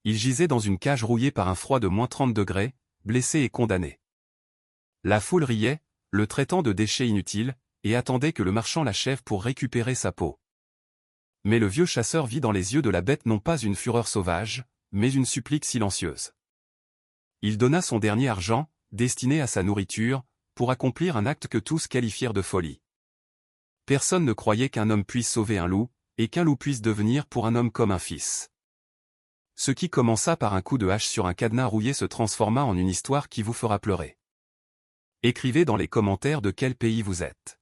Il gisait dans une cage rouillée par un froid de -30 degrés, blessé et condamné. La foule riait, le traitant de déchet inutile, et attendait que le marchand l'achève pour récupérer sa peau. Mais le vieux chasseur vit dans les yeux de la bête non pas une fureur sauvage, mais une supplique silencieuse. Il donna son dernier argent, destiné à sa nourriture, pour accomplir un acte que tous qualifièrent de folie. Personne ne croyait qu'un homme puisse sauver un loup, et qu'un loup puisse devenir pour un homme comme un fils. Ce qui commença par un coup de hache sur un cadenas rouillé se transforma en une histoire qui vous fera pleurer. Écrivez dans les commentaires de quel pays vous êtes.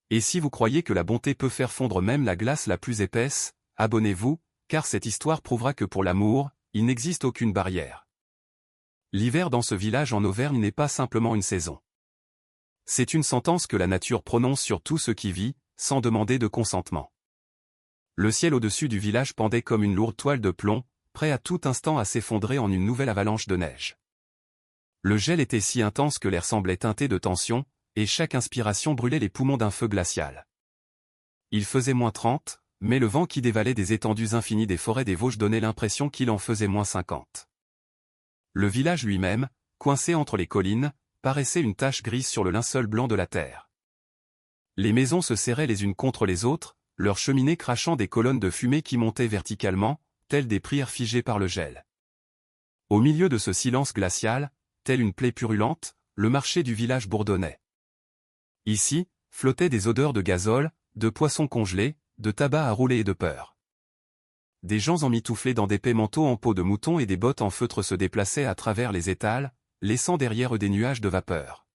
Et si vous croyez que la bonté peut faire fondre même la glace la plus épaisse, abonnez-vous, car cette histoire prouvera que pour l'amour, il n'existe aucune barrière. L'hiver dans ce village en Auvergne n'est pas simplement une saison. C'est une sentence que la nature prononce sur tout ce qui vit, sans demander de consentement. Le ciel au-dessus du village pendait comme une lourde toile de plomb, prêt à tout instant à s'effondrer en une nouvelle avalanche de neige. Le gel était si intense que l'air semblait teinté de tension, et chaque inspiration brûlait les poumons d'un feu glacial. Il faisait -30, mais le vent qui dévalait des étendues infinies des forêts des Vosges donnait l'impression qu'il en faisait -50. Le village lui-même, coincé entre les collines, paraissait une tache grise sur le linceul blanc de la terre. Les maisons se serraient les unes contre les autres, leurs cheminées crachant des colonnes de fumée qui montaient verticalement, telles des prières figées par le gel. Au milieu de ce silence glacial, telle une plaie purulente, le marché du village bourdonnait. Ici, flottaient des odeurs de gazole, de poissons congelés, de tabac à rouler et de peur. Des gens emmitouflés dans d'épais manteaux en peau de mouton et des bottes en feutre se déplaçaient à travers les étals, laissant derrière eux des nuages de vapeur.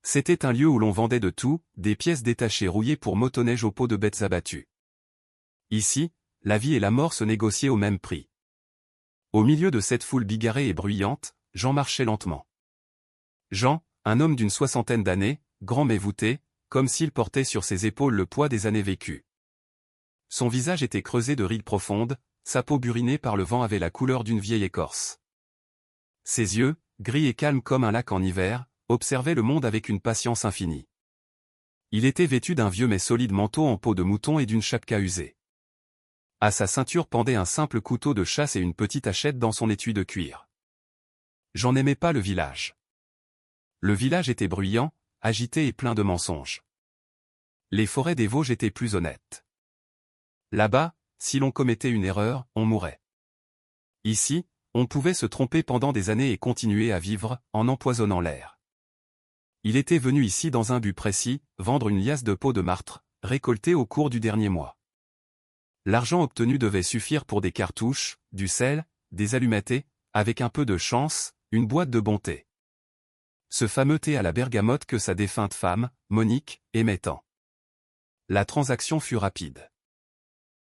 C'était un lieu où l'on vendait de tout, des pièces détachées rouillées pour motoneige aux peaux de bêtes abattues. Ici, la vie et la mort se négociaient au même prix. Au milieu de cette foule bigarrée et bruyante, Jean marchait lentement. Jean, un homme d'une 60aine d'années, grand mais voûté, comme s'il portait sur ses épaules le poids des années vécues. Son visage était creusé de rides profondes, sa peau burinée par le vent avait la couleur d'une vieille écorce. Ses yeux, gris et calmes comme un lac en hiver, observaient le monde avec une patience infinie. Il était vêtu d'un vieux mais solide manteau en peau de mouton et d'une chapka usée. À sa ceinture pendait un simple couteau de chasse et une petite hachette dans son étui de cuir. Jean n'aimait pas le village. Le village était bruyant, agité et plein de mensonges. Les forêts des Vosges étaient plus honnêtes. Là-bas, si l'on commettait une erreur, on mourait. Ici, on pouvait se tromper pendant des années et continuer à vivre, en empoisonnant l'air. Il était venu ici dans un but précis, vendre une liasse de peau de martre, récoltée au cours du dernier mois. L'argent obtenu devait suffire pour des cartouches, du sel, des allumettes et, avec un peu de chance, une boîte de bon thé. Ce fameux thé à la bergamote que sa défunte femme, Monique, aimait tant. La transaction fut rapide.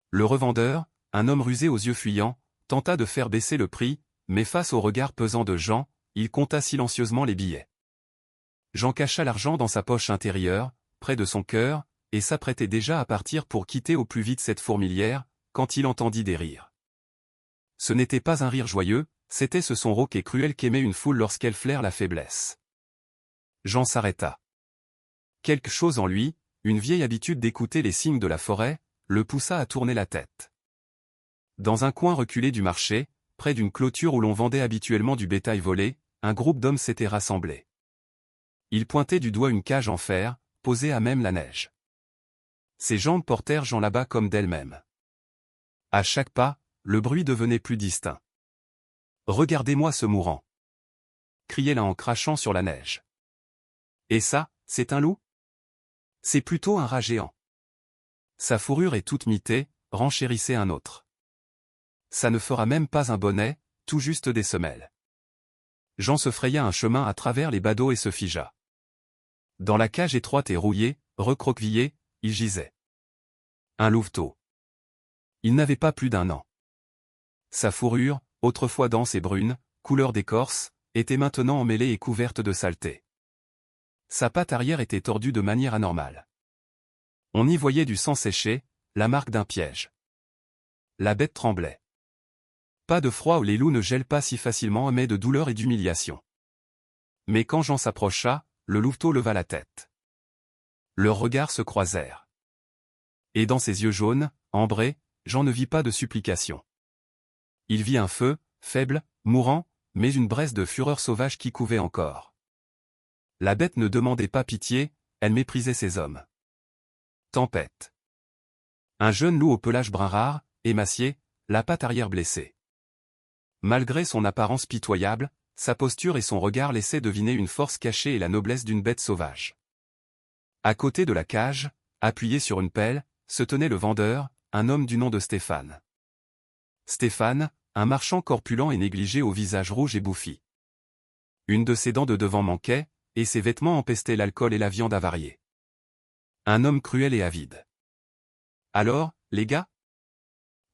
Le revendeur, un homme rusé aux yeux fuyants, tenta de faire baisser le prix, mais face au regard pesant de Jean, il compta silencieusement les billets. Jean cacha l'argent dans sa poche intérieure, près de son cœur, et s'apprêtait déjà à partir pour quitter au plus vite cette fourmilière, quand il entendit des rires. Ce n'était pas un rire joyeux, c'était ce son rauque et cruel qu'aimait une foule lorsqu'elle flaire la faiblesse. Jean s'arrêta. Quelque chose en lui, une vieille habitude d'écouter les signes de la forêt, le poussa à tourner la tête. Dans un coin reculé du marché, près d'une clôture où l'on vendait habituellement du bétail volé, un groupe d'hommes s'était rassemblé. Ils pointaient du doigt une cage en fer, posée à même la neige. Ses jambes portèrent Jean là-bas comme d'elles-mêmes. À chaque pas, le bruit devenait plus distinct. « Regardez-moi ce mourant !» criait l'un en crachant sur la neige. « Et ça, c'est un loup ? C'est plutôt un rat géant. Sa fourrure est toute mitée, renchérissait un autre. Ça ne fera même pas un bonnet, tout juste des semelles. » Jean se fraya un chemin à travers les badauds et se figea. Dans la cage étroite et rouillée, recroquevillé, il gisait. Un louveteau. Il n'avait pas plus d'1 an. Sa fourrure, autrefois dense et brune, couleur d'écorce, était maintenant emmêlée et couverte de saleté. Sa patte arrière était tordue de manière anormale. On y voyait du sang séché, la marque d'un piège. La bête tremblait. Pas de froid où les loups ne gèlent pas si facilement mais de douleur et d'humiliation. Mais quand Jean s'approcha, le louveteau leva la tête. Leurs regards se croisèrent. Et dans ses yeux jaunes, ambrés, Jean ne vit pas de supplication. Il vit un feu, faible, mourant, mais une braise de fureur sauvage qui couvait encore. La bête ne demandait pas pitié, elle méprisait ses hommes. Tempête. Un jeune loup au pelage brun rare, émacié, la patte arrière blessée. Malgré son apparence pitoyable, sa posture et son regard laissaient deviner une force cachée et la noblesse d'une bête sauvage. À côté de la cage, appuyé sur une pelle, se tenait le vendeur, un homme du nom de Stéphane. Stéphane, un marchand corpulent et négligé au visage rouge et bouffi. Une de ses dents de devant manquait, et ses vêtements empestaient l'alcool et la viande avariée. Un homme cruel et avide. « Alors, les gars »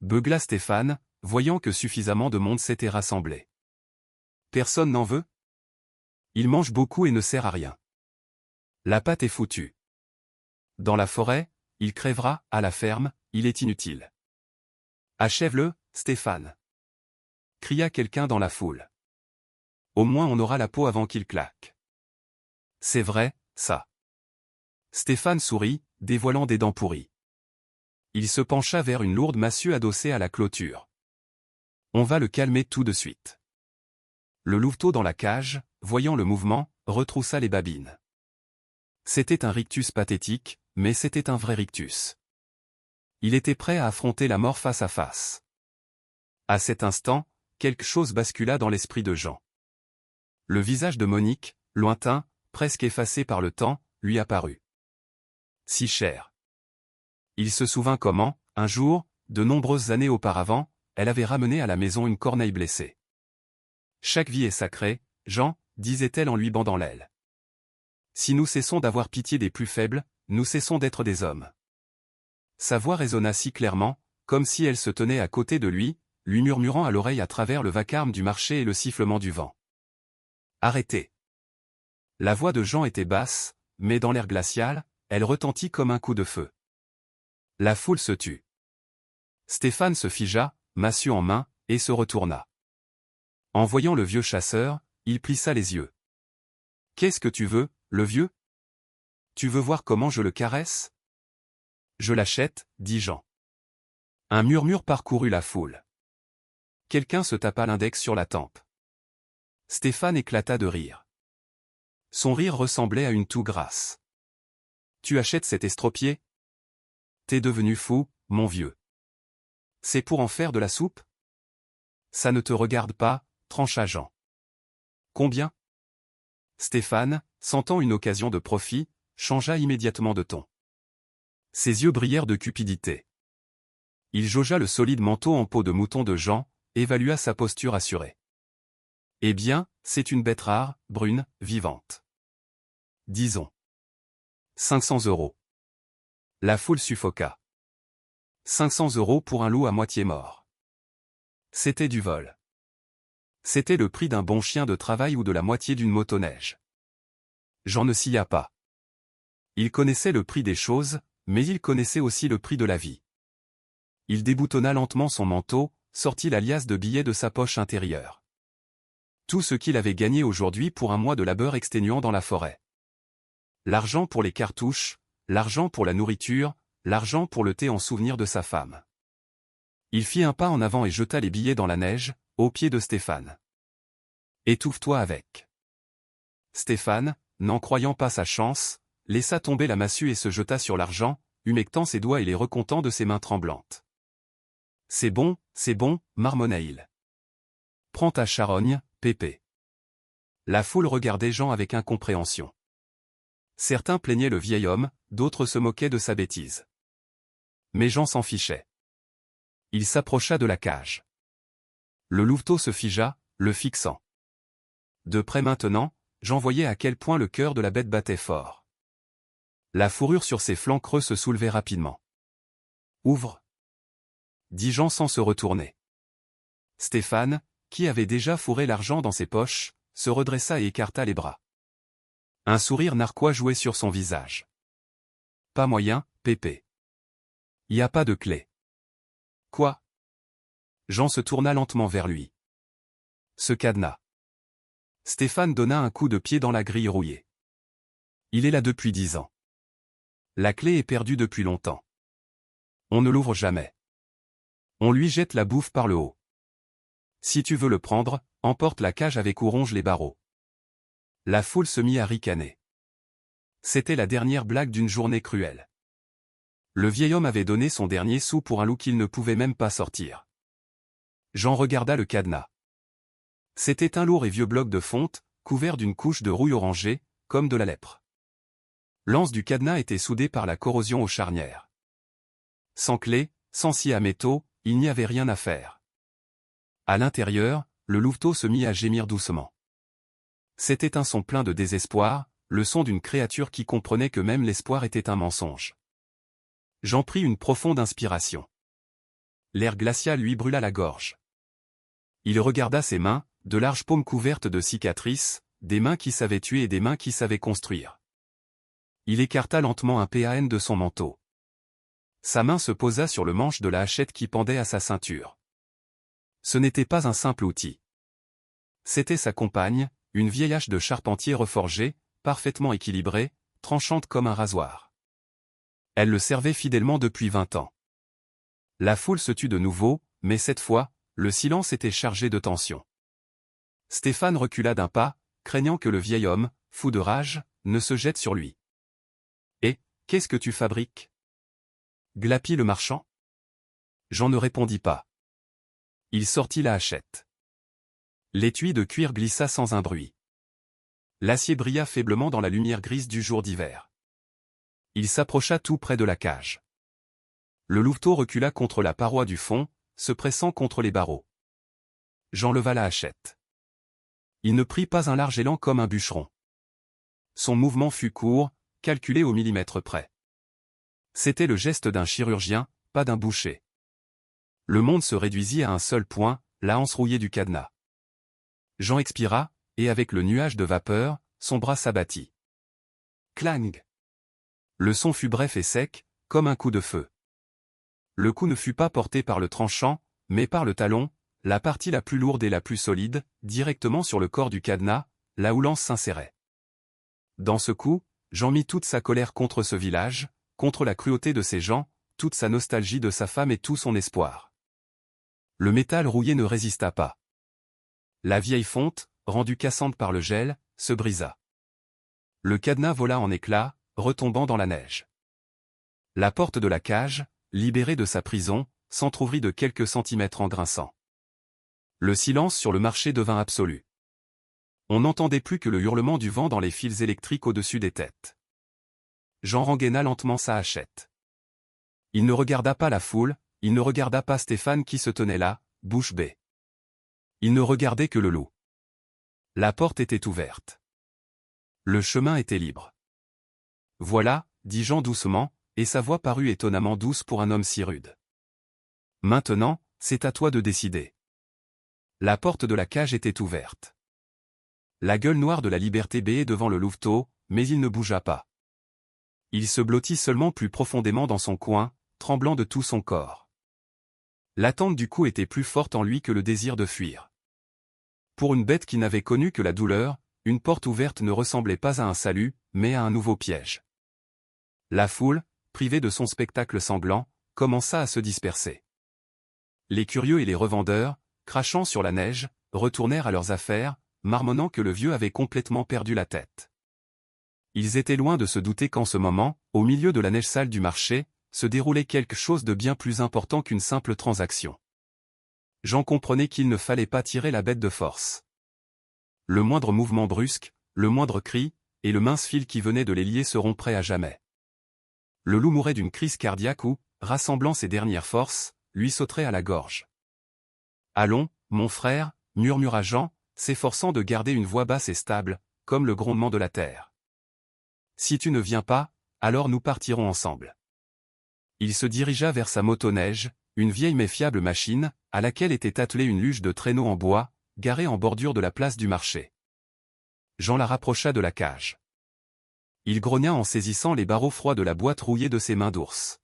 beugla Stéphane, voyant que suffisamment de monde s'était rassemblé. « Personne n'en veut ? Il mange beaucoup et ne sert à rien. La pâte est foutue. Dans la forêt, il crèvera, à la ferme, il est inutile. Achève-le, Stéphane » cria quelqu'un dans la foule. Au moins on aura la peau avant qu'il claque. C'est vrai, ça. Stéphane sourit, dévoilant des dents pourries. Il se pencha vers une lourde massue adossée à la clôture. On va le calmer tout de suite. Le louveteau dans la cage, voyant le mouvement, retroussa les babines. C'était un rictus pathétique, mais c'était un vrai rictus. Il était prêt à affronter la mort face à face. À cet instant, quelque chose bascula dans l'esprit de Jean. Le visage de Monique, lointain, presque effacé par le temps, lui apparut. Si cher. Il se souvint comment, un jour, de nombreuses années auparavant, elle avait ramené à la maison une corneille blessée. Chaque vie est sacrée, Jean, disait-elle en lui bandant l'aile. Si nous cessons d'avoir pitié des plus faibles, nous cessons d'être des hommes. Sa voix résonna si clairement, comme si elle se tenait à côté de lui murmurant à l'oreille à travers le vacarme du marché et le sifflement du vent. Arrêtez. La voix de Jean était basse, mais dans l'air glacial, elle retentit comme un coup de feu. La foule se tut. Stéphane se figea, massue en main, et se retourna. En voyant le vieux chasseur, il plissa les yeux. « Qu'est-ce que tu veux, le vieux ? Tu veux voir comment je le caresse ? » « Je l'achète, » dit Jean. Un murmure parcourut la foule. Quelqu'un se tapa l'index sur la tempe. Stéphane éclata de rire. Son rire ressemblait à une toux grasse. « Tu achètes cet estropié ? T'es devenu fou, mon vieux. C'est pour en faire de la soupe ? Ça ne te regarde pas, trancha Jean. Combien ? Stéphane, sentant une occasion de profit, changea immédiatement de ton. Ses yeux brillèrent de cupidité. Il jaugea le solide manteau en peau de mouton de Jean, évalua sa posture assurée. Eh bien, c'est une bête rare, brune, vivante. Disons. 500 €. La foule suffoqua. 500 € pour un loup à moitié mort. C'était du vol. C'était le prix d'un bon chien de travail ou de la moitié d'une motoneige. Jean ne scia pas. Il connaissait le prix des choses, mais il connaissait aussi le prix de la vie. Il déboutonna lentement son manteau, sortit la liasse de billets de sa poche intérieure. Tout ce qu'il avait gagné aujourd'hui pour un mois de labeur exténuant dans la forêt. L'argent pour les cartouches, l'argent pour la nourriture, l'argent pour le thé en souvenir de sa femme. Il fit un pas en avant et jeta les billets dans la neige, aux pieds de Stéphane. Étouffe-toi avec. Stéphane, n'en croyant pas sa chance, laissa tomber la massue et se jeta sur l'argent, humectant ses doigts et les recomptant de ses mains tremblantes. C'est bon, marmonna-t-il. Prends ta charogne, Pépé. La foule regardait Jean avec incompréhension. Certains plaignaient le vieil homme, d'autres se moquaient de sa bêtise. Mais Jean s'en fichait. Il s'approcha de la cage. Le louveteau se figea, le fixant. De près maintenant, Jean voyait à quel point le cœur de la bête battait fort. La fourrure sur ses flancs creux se soulevait rapidement. « Ouvre !» dit Jean sans se retourner. Stéphane, qui avait déjà fourré l'argent dans ses poches, se redressa et écarta les bras. Un sourire narquois jouait sur son visage. « Pas moyen, Pépé. Y a pas de clé. » Quoi ? Jean se tourna lentement vers lui. Ce cadenas. Stéphane donna un coup de pied dans la grille rouillée. Il est là depuis 10 ans. La clé est perdue depuis longtemps. On ne l'ouvre jamais. On lui jette la bouffe par le haut. Si tu veux le prendre, emporte la cage avec ou ronge les barreaux. La foule se mit à ricaner. C'était la dernière blague d'une journée cruelle. Le vieil homme avait donné son dernier sou pour un loup qu'il ne pouvait même pas sortir. Jean regarda le cadenas. C'était un lourd et vieux bloc de fonte, couvert d'une couche de rouille orangée, comme de la lèpre. L'anse du cadenas était soudée par la corrosion aux charnières. Sans clé, sans scie à métaux, il n'y avait rien à faire. À l'intérieur, le louveteau se mit à gémir doucement. C'était un son plein de désespoir, le son d'une créature qui comprenait que même l'espoir était un mensonge. Jean prit une profonde inspiration. L'air glacial lui brûla la gorge. Il regarda ses mains, de larges paumes couvertes de cicatrices, des mains qui savaient tuer et des mains qui savaient construire. Il écarta lentement un PAN de son manteau. Sa main se posa sur le manche de la hachette qui pendait à sa ceinture. Ce n'était pas un simple outil. C'était sa compagne, une vieille hache de charpentier reforgée, parfaitement équilibrée, tranchante comme un rasoir. Elle le servait fidèlement depuis 20 ans. La foule se tut de nouveau, mais cette fois, le silence était chargé de tension. Stéphane recula d'un pas, craignant que le vieil homme, fou de rage, ne se jette sur lui. « Et, qu'est-ce que tu fabriques » glapit le marchand. Jean ne répondit pas. Il sortit la hachette. L'étui de cuir glissa sans un bruit. L'acier brilla faiblement dans la lumière grise du jour d'hiver. Il s'approcha tout près de la cage. Le louveteau recula contre la paroi du fond, se pressant contre les barreaux. Jean leva la hachette. Il ne prit pas un large élan comme un bûcheron. Son mouvement fut court, calculé au millimètre près. C'était le geste d'un chirurgien, pas d'un boucher. Le monde se réduisit à un seul point, la anse rouillée du cadenas. Jean expira, et avec le nuage de vapeur, son bras s'abattit. Clang! Le son fut bref et sec, comme un coup de feu. Le coup ne fut pas porté par le tranchant, mais par le talon, la partie la plus lourde et la plus solide, directement sur le corps du cadenas, là où l'anse s'insérait. Dans ce coup, Jean mit toute sa colère contre ce village, contre la cruauté de ses gens, toute sa nostalgie de sa femme et tout son espoir. Le métal rouillé ne résista pas. La vieille fonte, rendue cassante par le gel, se brisa. Le cadenas vola en éclats, retombant dans la neige. La porte de la cage, libérée de sa prison, s'entr'ouvrit de quelques centimètres en grinçant. Le silence sur le marché devint absolu. On n'entendait plus que le hurlement du vent dans les fils électriques au-dessus des têtes. Jean rengaina lentement sa hachette. Il ne regarda pas la foule, il ne regarda pas Stéphane qui se tenait là, bouche bée. Il ne regardait que le loup. La porte était ouverte. Le chemin était libre. Voilà, dit Jean doucement, et sa voix parut étonnamment douce pour un homme si rude. Maintenant, c'est à toi de décider. La porte de la cage était ouverte. La gueule noire de la liberté béait devant le louveteau, mais il ne bougea pas. Il se blottit seulement plus profondément dans son coin, tremblant de tout son corps. L'attente du coup était plus forte en lui que le désir de fuir. Pour une bête qui n'avait connu que la douleur, une porte ouverte ne ressemblait pas à un salut, mais à un nouveau piège. La foule, privée de son spectacle sanglant, commença à se disperser. Les curieux et les revendeurs, crachant sur la neige, retournèrent à leurs affaires, marmonnant que le vieux avait complètement perdu la tête. Ils étaient loin de se douter qu'en ce moment, au milieu de la neige sale du marché, se déroulait quelque chose de bien plus important qu'une simple transaction. Jean comprenait qu'il ne fallait pas tirer la bête de force. Le moindre mouvement brusque, le moindre cri, et le mince fil qui venait de les lier se romprait à jamais. Le loup mourait d'une crise cardiaque ou, rassemblant ses dernières forces, lui sauterait à la gorge. « Allons, mon frère » murmura Jean, s'efforçant de garder une voix basse et stable, comme le grondement de la terre. « Si tu ne viens pas, alors nous partirons ensemble. » Il se dirigea vers sa motoneige, une vieille mais fiable machine, à laquelle était attelée une luge de traîneau en bois, garée en bordure de la place du marché. Jean la rapprocha de la cage. Il grogna en saisissant les barreaux froids de la boîte rouillée de ses mains d'ours.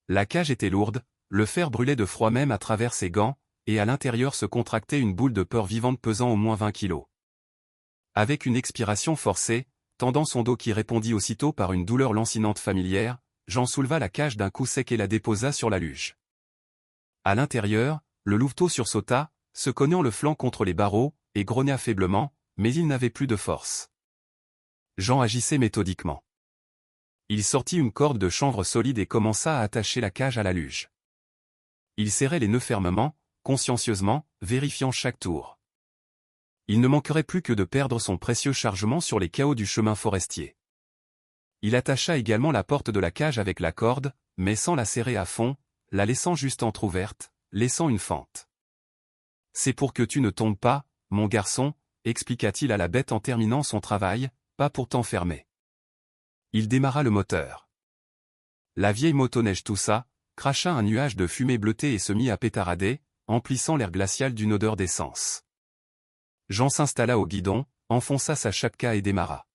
La cage était lourde, le fer brûlait de froid même à travers ses gants, et à l'intérieur se contractait une boule de peur vivante pesant au moins 20 kilos. Avec une expiration forcée, tendant son dos qui répondit aussitôt par une douleur lancinante familière, Jean souleva la cage d'un coup sec et la déposa sur la luge. À l'intérieur, le louveteau sursauta, se cognant le flanc contre les barreaux, et grogna faiblement, mais il n'avait plus de force. Jean agissait méthodiquement. Il sortit une corde de chanvre solide et commença à attacher la cage à la luge. Il serrait les nœuds fermement, consciencieusement, vérifiant chaque tour. Il ne manquerait plus que de perdre son précieux chargement sur les cahots du chemin forestier. Il attacha également la porte de la cage avec la corde, mais sans la serrer à fond, la laissant juste entr'ouverte, laissant une fente. « C'est pour que tu ne tombes pas, mon garçon, » expliqua-t-il à la bête en terminant son travail, pas pour t'enfermer. Il démarra le moteur. La vieille motoneige toussa, cracha un nuage de fumée bleutée et se mit à pétarader, emplissant l'air glacial d'une odeur d'essence. Jean s'installa au guidon, enfonça sa chapka et démarra.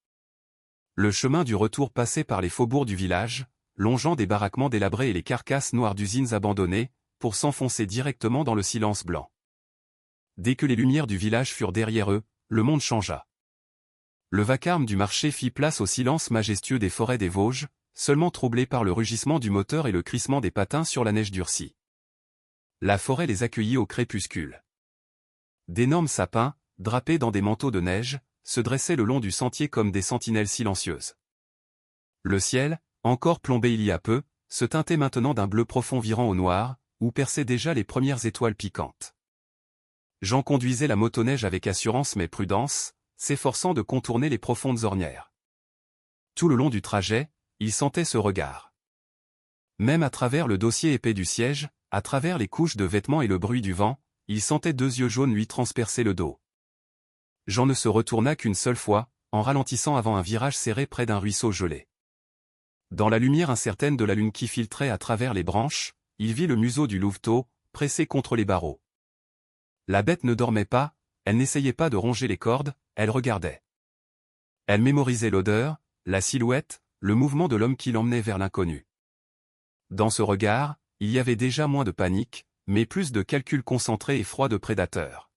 Le chemin du retour passait par les faubourgs du village, longeant des baraquements délabrés et les carcasses noires d'usines abandonnées, pour s'enfoncer directement dans le silence blanc. Dès que les lumières du village furent derrière eux, le monde changea. Le vacarme du marché fit place au silence majestueux des forêts des Vosges, seulement troublé par le rugissement du moteur et le crissement des patins sur la neige durcie. La forêt les accueillit au crépuscule. D'énormes sapins, drapés dans des manteaux de neige, se dressaient le long du sentier comme des sentinelles silencieuses. Le ciel, encore plombé il y a peu, se teintait maintenant d'un bleu profond virant au noir, où perçaient déjà les premières étoiles piquantes. Jean conduisait la motoneige avec assurance mais prudence, s'efforçant de contourner les profondes ornières. Tout le long du trajet, il sentait ce regard. Même à travers le dossier épais du siège, à travers les couches de vêtements et le bruit du vent, il sentait deux yeux jaunes lui transpercer le dos. Jean ne se retourna qu'une seule fois, en ralentissant avant un virage serré près d'un ruisseau gelé. Dans la lumière incertaine de la lune qui filtrait à travers les branches, il vit le museau du louveteau, pressé contre les barreaux. La bête ne dormait pas, elle n'essayait pas de ronger les cordes, elle regardait. Elle mémorisait l'odeur, la silhouette, le mouvement de l'homme qui l'emmenait vers l'inconnu. Dans ce regard, il y avait déjà moins de panique, mais plus de calcul concentré et froid de prédateur.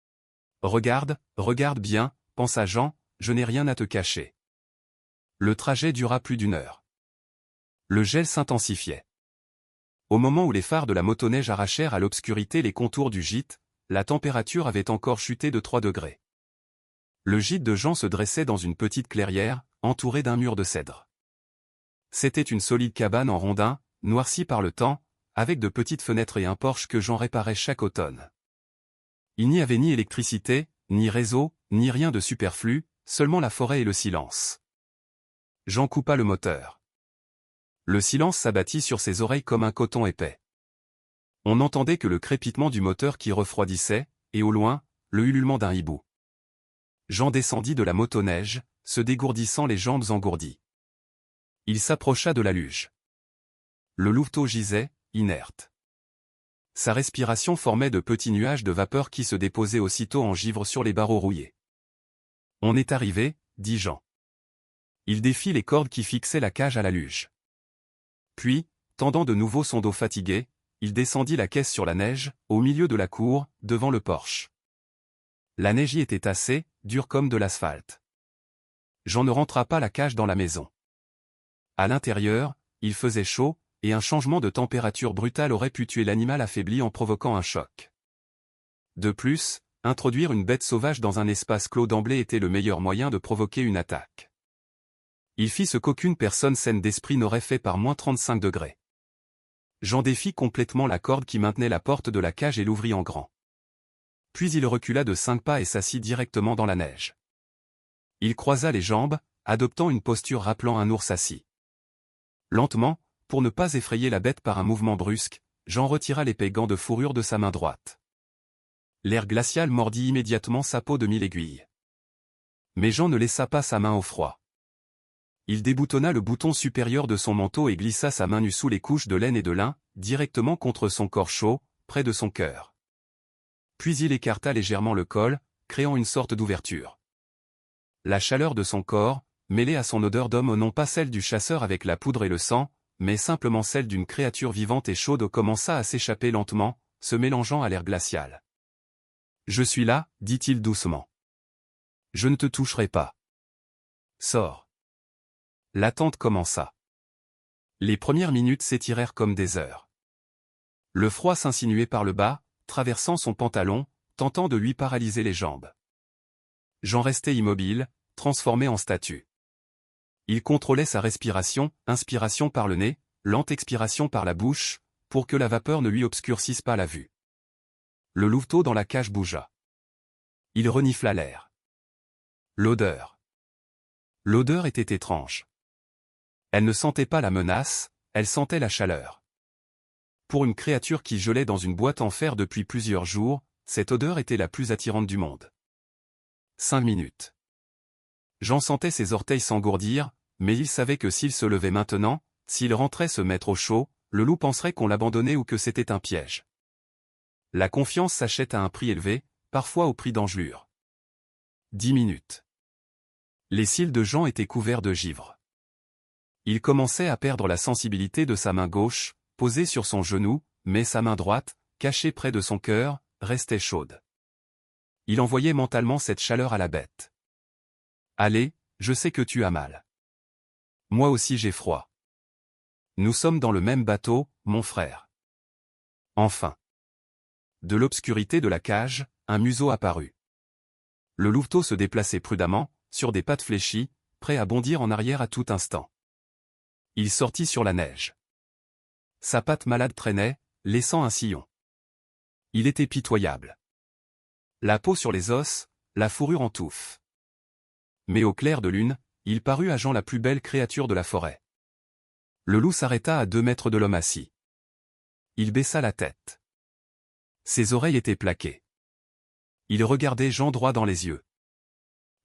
« Regarde, regarde bien, » pensa Jean, « je n'ai rien à te cacher. » Le trajet dura plus d'1 heure. Le gel s'intensifiait. Au moment où les phares de la motoneige arrachèrent à l'obscurité les contours du gîte, la température avait encore chuté de 3 degrés. Le gîte de Jean se dressait dans une petite clairière, entourée d'un mur de cèdre. C'était une solide cabane en rondin, noircie par le temps, avec de petites fenêtres et un porche que Jean réparait chaque automne. Il n'y avait ni électricité, ni réseau, ni rien de superflu, seulement la forêt et le silence. Jean coupa le moteur. Le silence s'abattit sur ses oreilles comme un coton épais. On n'entendait que le crépitement du moteur qui refroidissait, et au loin, le ululement d'un hibou. Jean descendit de la motoneige, se dégourdissant les jambes engourdies. Il s'approcha de la luge. Le louveteau gisait, inerte. Sa respiration formait de petits nuages de vapeur qui se déposaient aussitôt en givre sur les barreaux rouillés. « On est arrivé, » dit Jean. Il défit les cordes qui fixaient la cage à la luge. Puis, tendant de nouveau son dos fatigué, il descendit la caisse sur la neige, au milieu de la cour, devant le porche. La neige y était tassée, dure comme de l'asphalte. Jean ne rentra pas la cage dans la maison. À l'intérieur, il faisait chaud, et un changement de température brutale aurait pu tuer l'animal affaibli en provoquant un choc. De plus, introduire une bête sauvage dans un espace clos d'emblée était le meilleur moyen de provoquer une attaque. Il fit ce qu'aucune personne saine d'esprit n'aurait fait par moins 35 degrés. Jean défit complètement la corde qui maintenait la porte de la cage et l'ouvrit en grand. Puis il recula de 5 pas et s'assit directement dans la neige. Il croisa les jambes, adoptant une posture rappelant un ours assis. Lentement, pour ne pas effrayer la bête par un mouvement brusque, Jean retira l'épais gant de fourrure de sa main droite. L'air glacial mordit immédiatement sa peau de 1000 aiguilles. Mais Jean ne laissa pas sa main au froid. Il déboutonna le bouton supérieur de son manteau et glissa sa main nue sous les couches de laine et de lin, directement contre son corps chaud, près de son cœur. Puis il écarta légèrement le col, créant une sorte d'ouverture. La chaleur de son corps, mêlée à son odeur d'homme non pas celle du chasseur avec la poudre et le sang, mais simplement celle d'une créature vivante et chaude commença à s'échapper lentement, se mélangeant à l'air glacial. « Je suis là, » dit-il doucement. « Je ne te toucherai pas. Sors. » L'attente commença. Les premières minutes s'étirèrent comme des heures. Le froid s'insinuait par le bas, traversant son pantalon, tentant de lui paralyser les jambes. Jean restait immobile, transformé en statue. Il contrôlait sa respiration, inspiration par le nez, lente expiration par la bouche, pour que la vapeur ne lui obscurcisse pas la vue. Le louveteau dans la cage bougea. Il renifla l'air. L'odeur. L'odeur était étrange. Elle ne sentait pas la menace, elle sentait la chaleur. Pour une créature qui gelait dans une boîte en fer depuis plusieurs jours, cette odeur était la plus attirante du monde. 5 minutes. Jean sentait ses orteils s'engourdir, mais il savait que s'il se levait maintenant, s'il rentrait se mettre au chaud, le loup penserait qu'on l'abandonnait ou que c'était un piège. La confiance s'achète à un prix élevé, parfois au prix d'engelure. 10 minutes. Les cils de Jean étaient couverts de givre. Il commençait à perdre la sensibilité de sa main gauche, posée sur son genou, mais sa main droite, cachée près de son cœur, restait chaude. Il envoyait mentalement cette chaleur à la bête. « Allez, je sais que tu as mal. Moi aussi j'ai froid. Nous sommes dans le même bateau, mon frère. » Enfin. De l'obscurité de la cage, un museau apparut. Le louveteau se déplaçait prudemment, sur des pattes fléchies, prêt à bondir en arrière à tout instant. Il sortit sur la neige. Sa patte malade traînait, laissant un sillon. Il était pitoyable. La peau sur les os, la fourrure en touffe. Mais au clair de lune, il parut à Jean la plus belle créature de la forêt. Le loup s'arrêta à 2 mètres de l'homme assis. Il baissa la tête. Ses oreilles étaient plaquées. Il regardait Jean droit dans les yeux.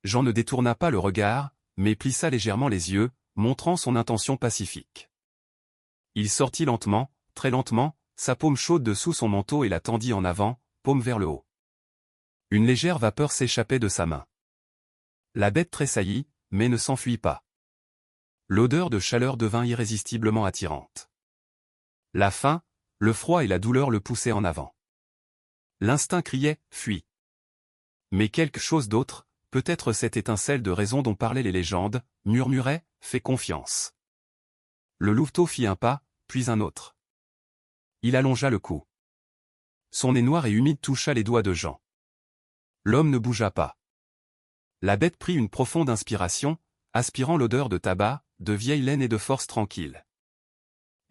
Jean ne détourna pas le regard, mais plissa légèrement les yeux, montrant son intention pacifique. Il sortit lentement, très lentement, sa paume chaude dessous son manteau et la tendit en avant, paume vers le haut. Une légère vapeur s'échappait de sa main. La bête tressaillit, mais ne s'enfuit pas. L'odeur de chaleur devint irrésistiblement attirante. La faim, le froid et la douleur le poussaient en avant. L'instinct criait « Fuis !» Mais quelque chose d'autre, peut-être cette étincelle de raison dont parlaient les légendes, murmurait « Fais confiance !» Le louveteau fit un pas, puis un autre. Il allongea le cou. Son nez noir et humide toucha les doigts de Jean. L'homme ne bougea pas. La bête prit une profonde inspiration, aspirant l'odeur de tabac, de vieille laine et de force tranquille.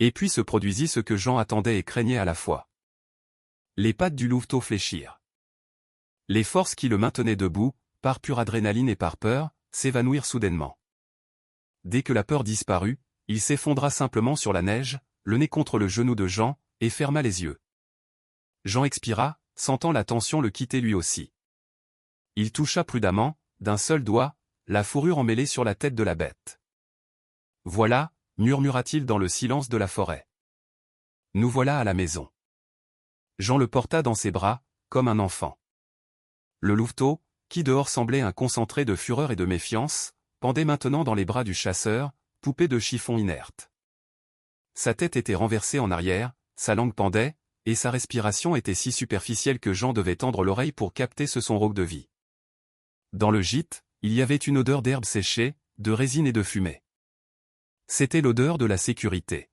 Et puis se produisit ce que Jean attendait et craignait à la fois. Les pattes du louveteau fléchirent. Les forces qui le maintenaient debout, par pure adrénaline et par peur, s'évanouirent soudainement. Dès que la peur disparut, il s'effondra simplement sur la neige, le nez contre le genou de Jean, et ferma les yeux. Jean expira, sentant la tension le quitter lui aussi. Il toucha prudemment, d'un seul doigt, la fourrure emmêlée sur la tête de la bête. « Voilà », murmura-t-il dans le silence de la forêt. « Nous voilà à la maison. » Jean le porta dans ses bras, comme un enfant. Le louveteau, qui dehors semblait un concentré de fureur et de méfiance, pendait maintenant dans les bras du chasseur, poupée de chiffon inerte. Sa tête était renversée en arrière, sa langue pendait, et sa respiration était si superficielle que Jean devait tendre l'oreille pour capter ce son rauque de vie. Dans le gîte, il y avait une odeur d'herbe séchée, de résine et de fumée. C'était l'odeur de la sécurité.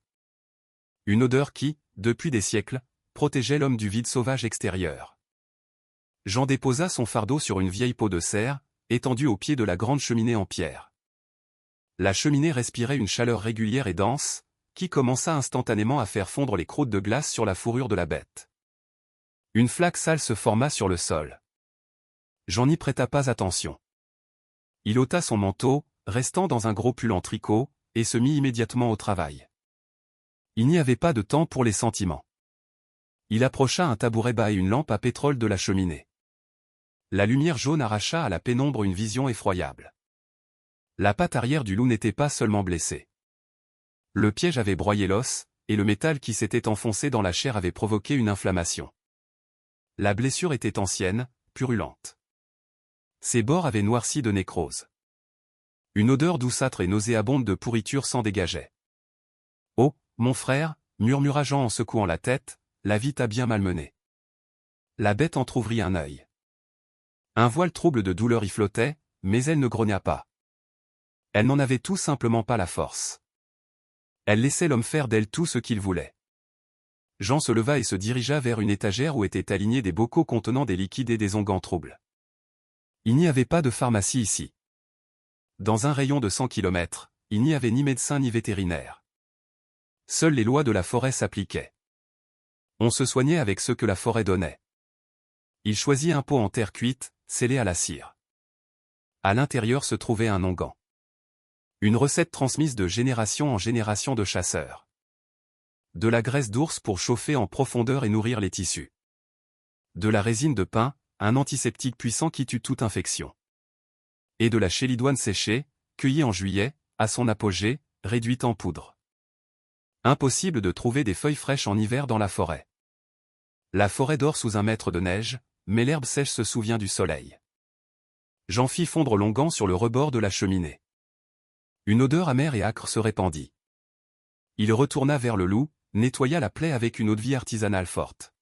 Une odeur qui, depuis des siècles, protégeait l'homme du vide sauvage extérieur. Jean déposa son fardeau sur une vieille peau de serre, étendue au pied de la grande cheminée en pierre. La cheminée respirait une chaleur régulière et dense, qui commença instantanément à faire fondre les croûtes de glace sur la fourrure de la bête. Une flaque sale se forma sur le sol. Jean n'y prêta pas attention. Il ôta son manteau, restant dans un gros pull en tricot, et se mit immédiatement au travail. Il n'y avait pas de temps pour les sentiments. Il approcha un tabouret bas et une lampe à pétrole de la cheminée. La lumière jaune arracha à la pénombre une vision effroyable. La patte arrière du loup n'était pas seulement blessée. Le piège avait broyé l'os, et le métal qui s'était enfoncé dans la chair avait provoqué une inflammation. La blessure était ancienne, purulente. Ses bords avaient noirci de nécrose. Une odeur douceâtre et nauséabonde de pourriture s'en dégageait. « Oh, mon frère » murmura Jean en secouant la tête, « la vie t'a bien malmené. » La bête entr'ouvrit un œil. Un voile trouble de douleur y flottait, mais elle ne grogna pas. Elle n'en avait tout simplement pas la force. Elle laissait l'homme faire d'elle tout ce qu'il voulait. Jean se leva et se dirigea vers une étagère où étaient alignés des bocaux contenant des liquides et des onguents troubles. Il n'y avait pas de pharmacie ici. Dans un rayon de 100 km, il n'y avait ni médecin ni vétérinaire. Seules les lois de la forêt s'appliquaient. On se soignait avec ce que la forêt donnait. Il choisit un pot en terre cuite, scellé à la cire. À l'intérieur se trouvait un onguent. Une recette transmise de génération en génération de chasseurs. De la graisse d'ours pour chauffer en profondeur et nourrir les tissus. De la résine de pin, un antiseptique puissant qui tue toute infection. Et de la chélidoine séchée, cueillie en juillet, à son apogée, réduite en poudre. Impossible de trouver des feuilles fraîches en hiver dans la forêt. La forêt dort sous un mètre de neige, mais l'herbe sèche se souvient du soleil. Jean fit fondre l'onguent sur le rebord de la cheminée. Une odeur amère et âcre se répandit. Il retourna vers le loup, nettoya la plaie avec une eau-de-vie artisanale forte.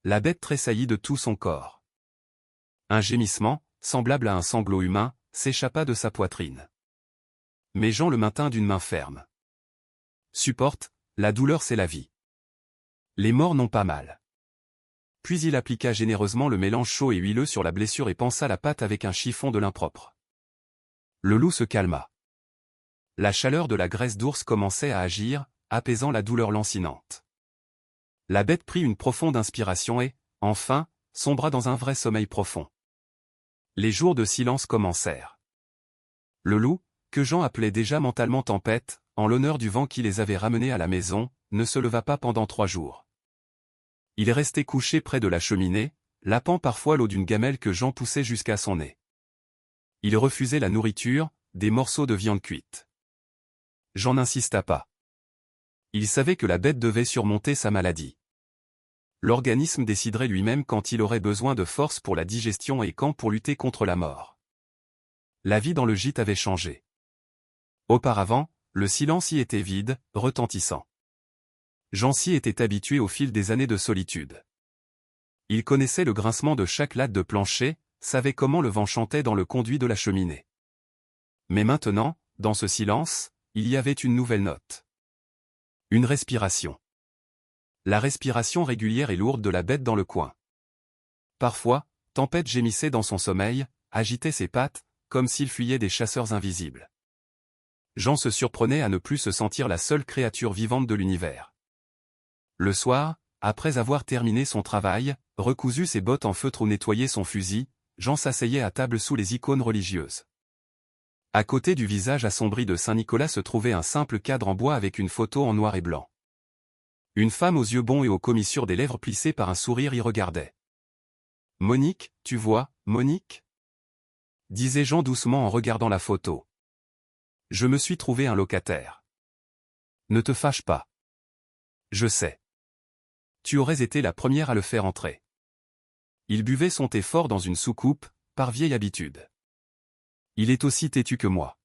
La bête tressaillit de tout son corps. Un gémissement, semblable à un sanglot humain, s'échappa de sa poitrine. Mais Jean le maintint d'une main ferme. Supporte, la douleur c'est la vie. Les morts n'ont pas mal. Puis il appliqua généreusement le mélange chaud et huileux sur la blessure et pansa la pâte avec un chiffon de lin propre. Le loup se calma. La chaleur de la graisse d'ours commençait à agir, apaisant la douleur lancinante. La bête prit une profonde inspiration et, enfin, sombra dans un vrai sommeil profond. Les jours de silence commencèrent. Le loup, que Jean appelait déjà mentalement Tempête, en l'honneur du vent qui les avait ramenés à la maison, ne se leva pas pendant 3 jours. Il restait couché près de la cheminée, lapant parfois l'eau d'une gamelle que Jean poussait jusqu'à son nez. Il refusait la nourriture, des morceaux de viande cuite. Jean n'insista pas. Il savait que la bête devait surmonter sa maladie. L'organisme déciderait lui-même quand il aurait besoin de force pour la digestion et quand pour lutter contre la mort. La vie dans le gîte avait changé. Auparavant, le silence y était vide, retentissant. Jean s'y était habitué au fil des années de solitude. Il connaissait le grincement de chaque latte de plancher, savait comment le vent chantait dans le conduit de la cheminée. Mais maintenant, dans ce silence, il y avait une nouvelle note. Une respiration. La respiration régulière et lourde de la bête dans le coin. Parfois, Tempête gémissait dans son sommeil, agitait ses pattes, comme s'il fuyait des chasseurs invisibles. Jean se surprenait à ne plus se sentir la seule créature vivante de l'univers. Le soir, après avoir terminé son travail, recousu ses bottes en feutre ou nettoyé son fusil, Jean s'asseyait à table sous les icônes religieuses. À côté du visage assombri de Saint-Nicolas se trouvait un simple cadre en bois avec une photo en noir et blanc. Une femme aux yeux bons et aux commissures des lèvres plissées par un sourire y regardait. « Monique, tu vois, Monique ?» disait Jean doucement en regardant la photo. « Je me suis trouvé un locataire. Ne te fâche pas. Je sais. Tu aurais été la première à le faire entrer. » Il buvait son thé fort dans une soucoupe, par vieille habitude. Il est aussi têtu que moi.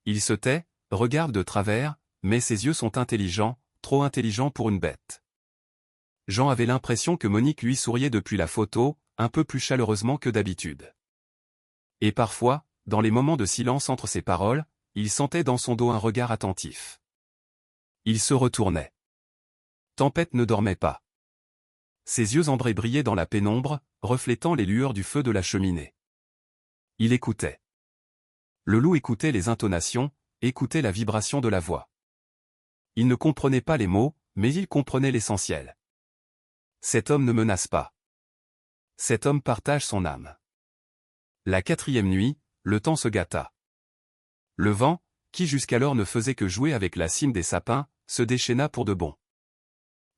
Il se tait, regarde de travers, mais ses yeux sont intelligents, trop intelligents pour une bête. Jean avait l'impression que Monique lui souriait depuis la photo, un peu plus chaleureusement que d'habitude. Et parfois, dans les moments de silence entre ses paroles, il sentait dans son dos un regard attentif. Il se retournait. Tempête ne dormait pas. Ses yeux ambrés brillaient dans la pénombre, reflétant les lueurs du feu de la cheminée. Il écoutait. Le loup écoutait les intonations, écoutait la vibration de la voix. Il ne comprenait pas les mots, mais il comprenait l'essentiel. Cet homme ne menace pas. Cet homme partage son âme. La 4e nuit, le temps se gâta. Le vent, qui jusqu'alors ne faisait que jouer avec la cime des sapins, se déchaîna pour de bon.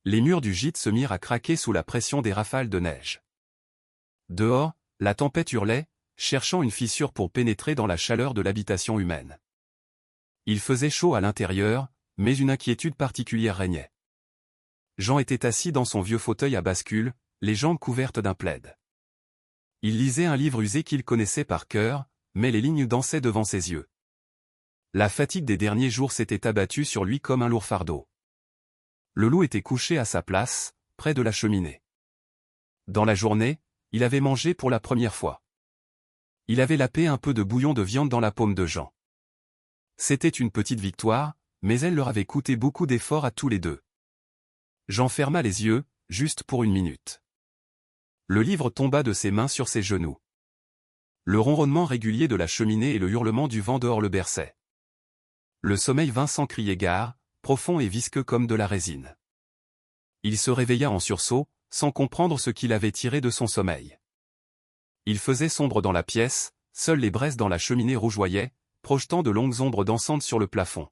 Les murs du gîte se mirent à craquer sous la pression des rafales de neige. Dehors, la tempête hurlait, cherchant une fissure pour pénétrer dans la chaleur de l'habitation humaine. Il faisait chaud à l'intérieur, mais une inquiétude particulière régnait. Jean était assis dans son vieux fauteuil à bascule, les jambes couvertes d'un plaid. Il lisait un livre usé qu'il connaissait par cœur, mais les lignes dansaient devant ses yeux. La fatigue des derniers jours s'était abattue sur lui comme un lourd fardeau. Le loup était couché à sa place, près de la cheminée. Dans la journée, il avait mangé pour la première fois. Il avait lapé un peu de bouillon de viande dans la paume de Jean. C'était une petite victoire, mais elle leur avait coûté beaucoup d'efforts à tous les deux. Jean ferma les yeux, juste pour une minute. Le livre tomba de ses mains sur ses genoux. Le ronronnement régulier de la cheminée et le hurlement du vent dehors le berçaient. Le sommeil vint sans crier gare, profond et visqueux comme de la résine. Il se réveilla en sursaut, sans comprendre ce qu'il avait tiré de son sommeil. Il faisait sombre dans la pièce, seules les braises dans la cheminée rougeoyaient, projetant de longues ombres dansantes sur le plafond.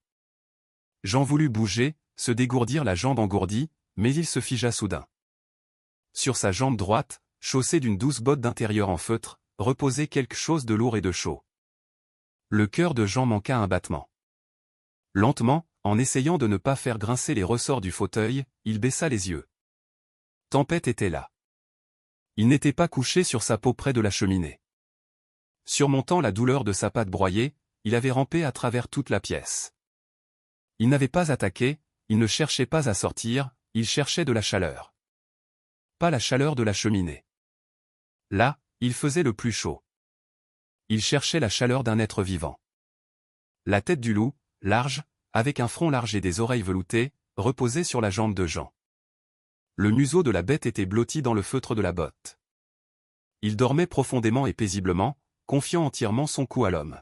Jean voulut bouger, se dégourdir la jambe engourdie, mais il se figea soudain. Sur sa jambe droite, chaussée d'une douce botte d'intérieur en feutre, reposait quelque chose de lourd et de chaud. Le cœur de Jean manqua un battement. Lentement, en essayant de ne pas faire grincer les ressorts du fauteuil, il baissa les yeux. Tempête était là. Il n'était pas couché sur sa peau près de la cheminée. Surmontant la douleur de sa patte broyée, il avait rampé à travers toute la pièce. Il n'avait pas attaqué, il ne cherchait pas à sortir, il cherchait de la chaleur. Pas la chaleur de la cheminée. Là, il faisait le plus chaud. Il cherchait la chaleur d'un être vivant. La tête du loup, large, avec un front large et des oreilles veloutées, reposait sur la jambe de Jean. Le museau de la bête était blotti dans le feutre de la botte. Il dormait profondément et paisiblement, confiant entièrement son cou à l'homme.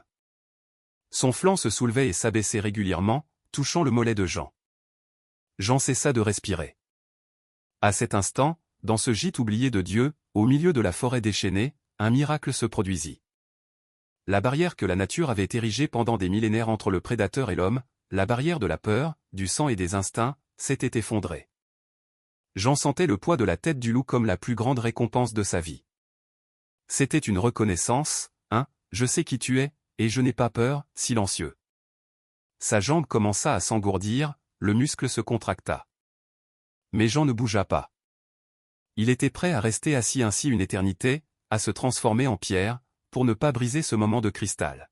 Son flanc se soulevait et s'abaissait régulièrement, touchant le mollet de Jean. Jean cessa de respirer. À cet instant, dans ce gîte oublié de Dieu, au milieu de la forêt déchaînée, un miracle se produisit. La barrière que la nature avait érigée pendant des millénaires entre le prédateur et l'homme, la barrière de la peur, du sang et des instincts, s'était effondrée. Jean sentait le poids de la tête du loup comme la plus grande récompense de sa vie. C'était une reconnaissance, je sais qui tu es, et je n'ai pas peur, silencieux. Sa jambe commença à s'engourdir, le muscle se contracta. Mais Jean ne bougea pas. Il était prêt à rester assis ainsi une éternité, à se transformer en pierre, pour ne pas briser ce moment de cristal.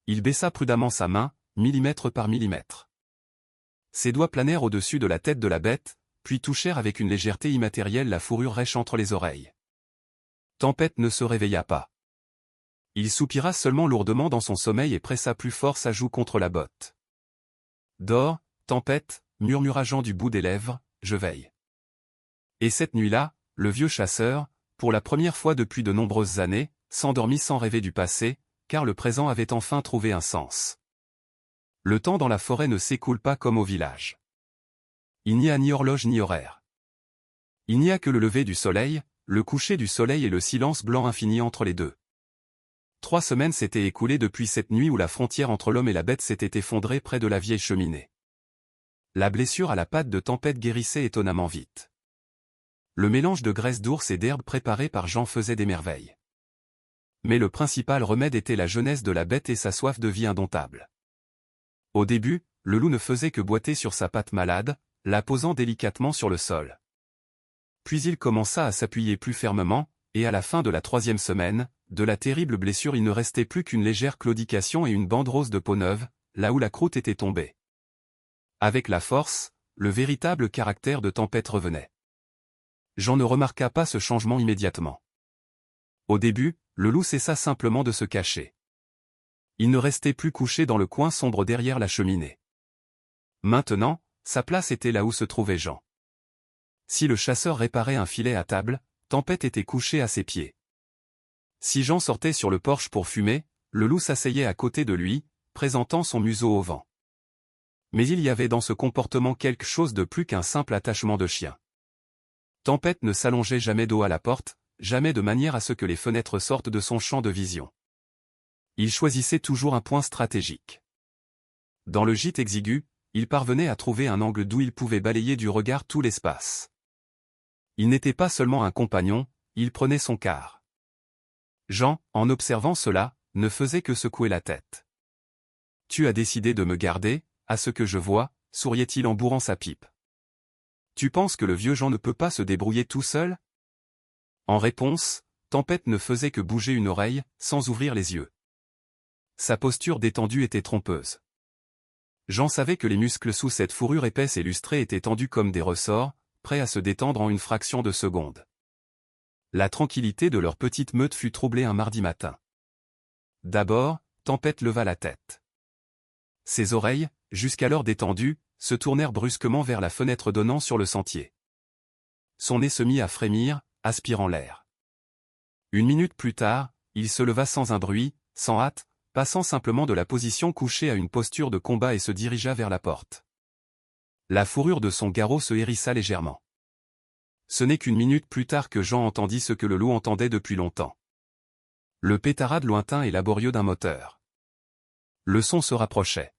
Il baissa prudemment sa main, millimètre par millimètre. Ses doigts planèrent au-dessus de la tête de la bête, puis touchèrent avec une légèreté immatérielle la fourrure rêche entre les oreilles. Tempête ne se réveilla pas. Il soupira seulement lourdement dans son sommeil et pressa plus fort sa joue contre la botte. « Dors, Tempête, murmura Jean du bout des lèvres, je veille. » Et cette nuit-là, le vieux chasseur, pour la première fois depuis de nombreuses années, s'endormit sans rêver du passé, car le présent avait enfin trouvé un sens. Le temps dans la forêt ne s'écoule pas comme au village. Il n'y a ni horloge ni horaire. Il n'y a que le lever du soleil, le coucher du soleil et le silence blanc infini entre les deux. 3 semaines s'étaient écoulées depuis cette nuit où la frontière entre l'homme et la bête s'était effondrée près de la vieille cheminée. La blessure à la patte de Tempête guérissait étonnamment vite. Le mélange de graisse d'ours et d'herbe préparé par Jean faisait des merveilles. Mais le principal remède était la jeunesse de la bête et sa soif de vie indomptable. Au début, le loup ne faisait que boiter sur sa patte malade, la posant délicatement sur le sol. Puis il commença à s'appuyer plus fermement, et à la fin de la 3e semaine, de la terrible blessure il ne restait plus qu'une légère claudication et une bande rose de peau neuve, là où la croûte était tombée. Avec la force, le véritable caractère de Tempête revenait. Jean ne remarqua pas ce changement immédiatement. Au début, le loup cessa simplement de se cacher. Il ne restait plus couché dans le coin sombre derrière la cheminée. Maintenant, sa place était là où se trouvait Jean. Si le chasseur réparait un filet à table, Tempête était couché à ses pieds. Si Jean sortait sur le porche pour fumer, le loup s'asseyait à côté de lui, présentant son museau au vent. Mais il y avait dans ce comportement quelque chose de plus qu'un simple attachement de chien. Tempête ne s'allongeait jamais dos à la porte, jamais de manière à ce que les fenêtres sortent de son champ de vision. Il choisissait toujours un point stratégique. Dans le gîte exigu, il parvenait à trouver un angle d'où il pouvait balayer du regard tout l'espace. Il n'était pas seulement un compagnon, il prenait son quart. Jean, en observant cela, ne faisait que secouer la tête. « Tu as décidé de me garder, à ce que je vois, » souriait-il en bourrant sa pipe. « Tu penses que le vieux Jean ne peut pas se débrouiller tout seul ?» En réponse, Tempête ne faisait que bouger une oreille, sans ouvrir les yeux. Sa posture détendue était trompeuse. Jean savait que les muscles sous cette fourrure épaisse et lustrée étaient tendus comme des ressorts, prêts à se détendre en une fraction de seconde. La tranquillité de leur petite meute fut troublée un mardi matin. D'abord, Tempête leva la tête. Ses oreilles, jusqu'alors détendues, se tournèrent brusquement vers la fenêtre donnant sur le sentier. Son nez se mit à frémir, aspirant l'air. Une minute plus tard, il se leva sans un bruit, sans hâte, passant simplement de la position couchée à une posture de combat et se dirigea vers la porte. La fourrure de son garrot se hérissa légèrement. Ce n'est qu'une minute plus tard que Jean entendit ce que le loup entendait depuis longtemps. Le pétarade lointain et laborieux d'un moteur. Le son se rapprochait.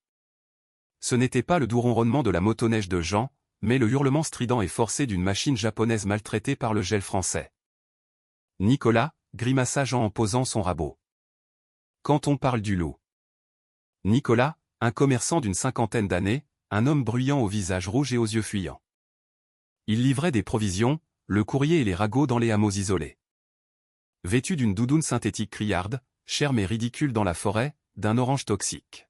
Ce n'était pas le doux ronronnement de la motoneige de Jean, mais le hurlement strident et forcé d'une machine japonaise maltraitée par le gel français. Nicolas, grimaça Jean en posant son rabot. Quand on parle du loup. Nicolas, un commerçant d'une cinquantaine d'années, un homme bruyant au visage rouge et aux yeux fuyants. Il livrait des provisions, le courrier et les ragots dans les hameaux isolés. Vêtu d'une doudoune synthétique criarde, cher mais ridicule dans la forêt, d'un orange toxique.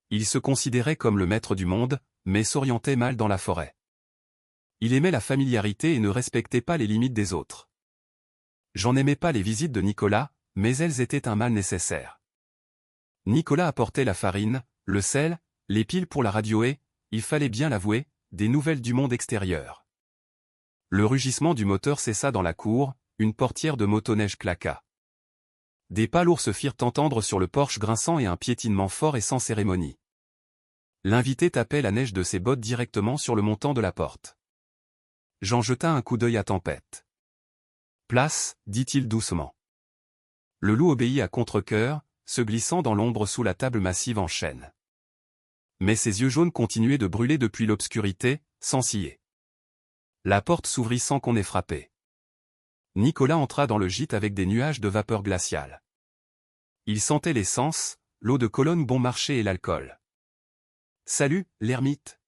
Il se considérait comme le maître du monde, mais s'orientait mal dans la forêt. Il aimait la familiarité et ne respectait pas les limites des autres. J'en aimais pas les visites de Nicolas, mais elles étaient un mal nécessaire. Nicolas apportait la farine, le sel, les piles pour la radio et, il fallait bien l'avouer, des nouvelles du monde extérieur. Le rugissement du moteur cessa dans la cour, une portière de motoneige claqua. Des pas lourds se firent entendre sur le porche grinçant et un piétinement fort et sans cérémonie. L'invité tapait la neige de ses bottes directement sur le montant de la porte. Jean jeta un coup d'œil à Tempête. « Place, dit-il doucement. » Le loup obéit à contre-cœur, se glissant dans l'ombre sous la table massive en chêne. Mais ses yeux jaunes continuaient de brûler depuis l'obscurité, sans ciller. La porte s'ouvrit sans qu'on ait frappé. Nicolas entra dans le gîte avec des nuages de vapeur glaciale. Il sentait l'essence, l'eau de Cologne bon marché et l'alcool. « Salut, l'ermite !»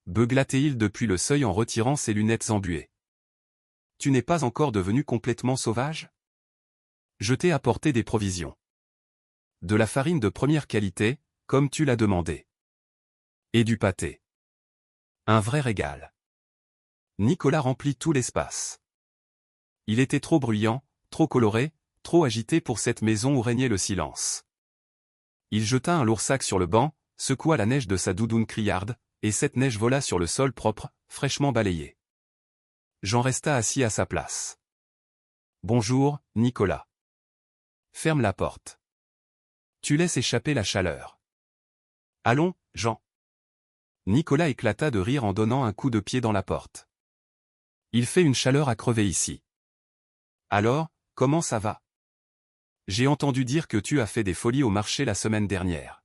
beugla-t-il depuis le seuil en retirant ses lunettes embuées. « Tu n'es pas encore devenu complètement sauvage ? Je t'ai apporté des provisions. De la farine de première qualité, comme tu l'as demandé. Et du pâté. Un vrai régal. » Nicolas remplit tout l'espace. Il était trop bruyant, trop coloré, trop agité pour cette maison où régnait le silence. Il jeta un lourd sac sur le banc, secoua la neige de sa doudoune criarde, et cette neige vola sur le sol propre, fraîchement balayé. Jean resta assis à sa place. « Bonjour, Nicolas. » « Ferme la porte. Tu laisses échapper la chaleur. »« Allons, Jean. » Nicolas éclata de rire en donnant un coup de pied dans la porte. « Il fait une chaleur à crever ici. »« Alors, comment ça va ? J'ai entendu dire que tu as fait des folies au marché la semaine dernière.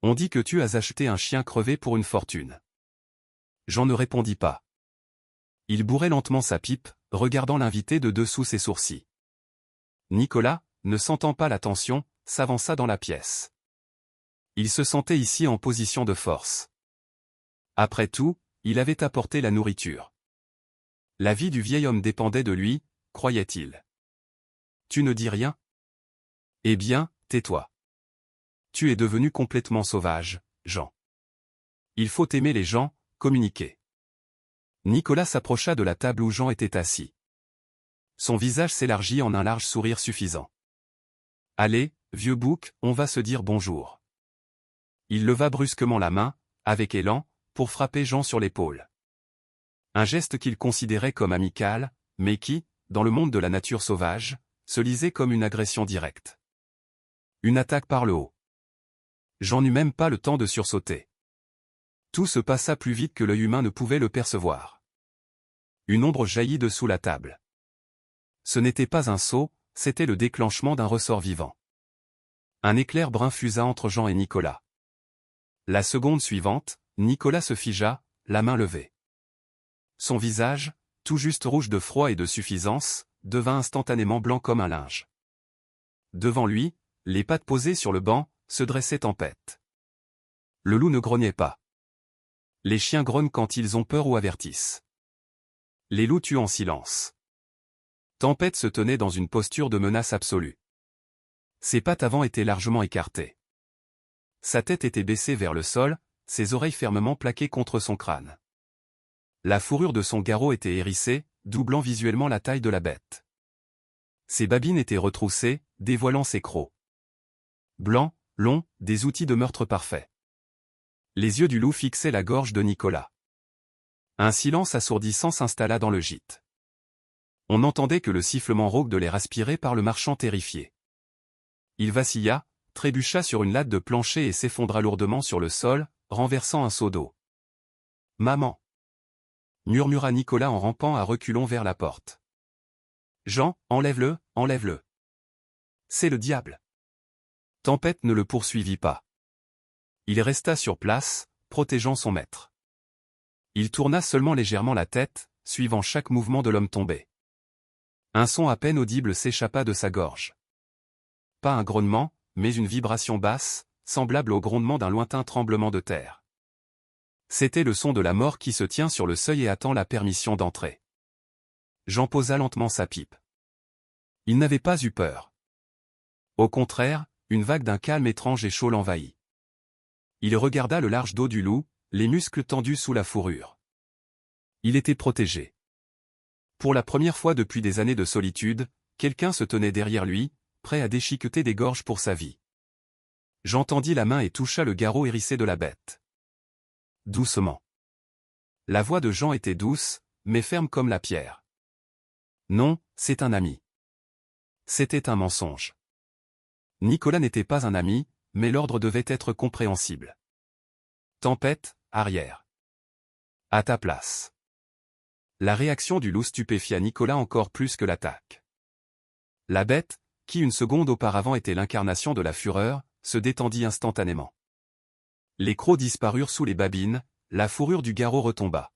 On dit que tu as acheté un chien crevé pour une fortune. » Jean ne répondit pas. Il bourrait lentement sa pipe, regardant l'invité de dessous ses sourcils. Nicolas, ne sentant pas la tension, s'avança dans la pièce. Il se sentait ici en position de force. Après tout, il avait apporté la nourriture. La vie du vieil homme dépendait de lui, croyait-il. « Tu ne dis rien ? Eh bien, tais-toi. Tu es devenu complètement sauvage, Jean. Il faut aimer les gens, communiquer. » Nicolas s'approcha de la table où Jean était assis. Son visage s'élargit en un large sourire suffisant. « Allez, vieux bouc, on va se dire bonjour. » Il leva brusquement la main, avec élan, pour frapper Jean sur l'épaule. Un geste qu'il considérait comme amical, mais qui, dans le monde de la nature sauvage, se lisait comme une agression directe. Une attaque par le haut. Jean n'eut même pas le temps de sursauter. Tout se passa plus vite que l'œil humain ne pouvait le percevoir. Une ombre jaillit dessous la table. Ce n'était pas un sot, c'était le déclenchement d'un ressort vivant. Un éclair brun fusa entre Jean et Nicolas. La seconde suivante, Nicolas se figea, la main levée. Son visage, tout juste rouge de froid et de suffisance, devint instantanément blanc comme un linge. Devant lui, les pattes posées sur le banc, se dressait Tempête. Le loup ne grognait pas. Les chiens grognent quand ils ont peur ou avertissent. Les loups tuent en silence. Tempête se tenait dans une posture de menace absolue. Ses pattes avant étaient largement écartées. Sa tête était baissée vers le sol, ses oreilles fermement plaquées contre son crâne. La fourrure de son garrot était hérissée, doublant visuellement la taille de la bête. Ses babines étaient retroussées, dévoilant ses crocs. Blancs, longs, des outils de meurtre parfait. Les yeux du loup fixaient la gorge de Nicolas. Un silence assourdissant s'installa dans le gîte. On n'entendait que le sifflement rauque de l'air aspiré par le marchand terrifié. Il vacilla, trébucha sur une latte de plancher et s'effondra lourdement sur le sol, renversant un seau d'eau. « Maman !» murmura Nicolas en rampant à reculons vers la porte. « Jean, enlève-le, enlève-le. C'est le diable. » Tempête ne le poursuivit pas. Il resta sur place, protégeant son maître. Il tourna seulement légèrement la tête, suivant chaque mouvement de l'homme tombé. Un son à peine audible s'échappa de sa gorge. Pas un grognement, mais une vibration basse, semblable au grondement d'un lointain tremblement de terre. C'était le son de la mort qui se tient sur le seuil et attend la permission d'entrer. Jean posa lentement sa pipe. Il n'avait pas eu peur. Au contraire, une vague d'un calme étrange et chaud l'envahit. Il regarda le large dos du loup, les muscles tendus sous la fourrure. Il était protégé. Pour la première fois depuis des années de solitude, quelqu'un se tenait derrière lui, prêt à déchiqueter des gorges pour sa vie. Jean tendit la main et toucha le garrot hérissé de la bête. Doucement. La voix de Jean était douce, mais ferme comme la pierre. Non, c'est un ami. C'était un mensonge. Nicolas n'était pas un ami, mais l'ordre devait être compréhensible. Tempête, arrière. À ta place. La réaction du loup stupéfia Nicolas encore plus que l'attaque. La bête, qui une seconde auparavant était l'incarnation de la fureur, se détendit instantanément. Les crocs disparurent sous les babines, la fourrure du garrot retomba.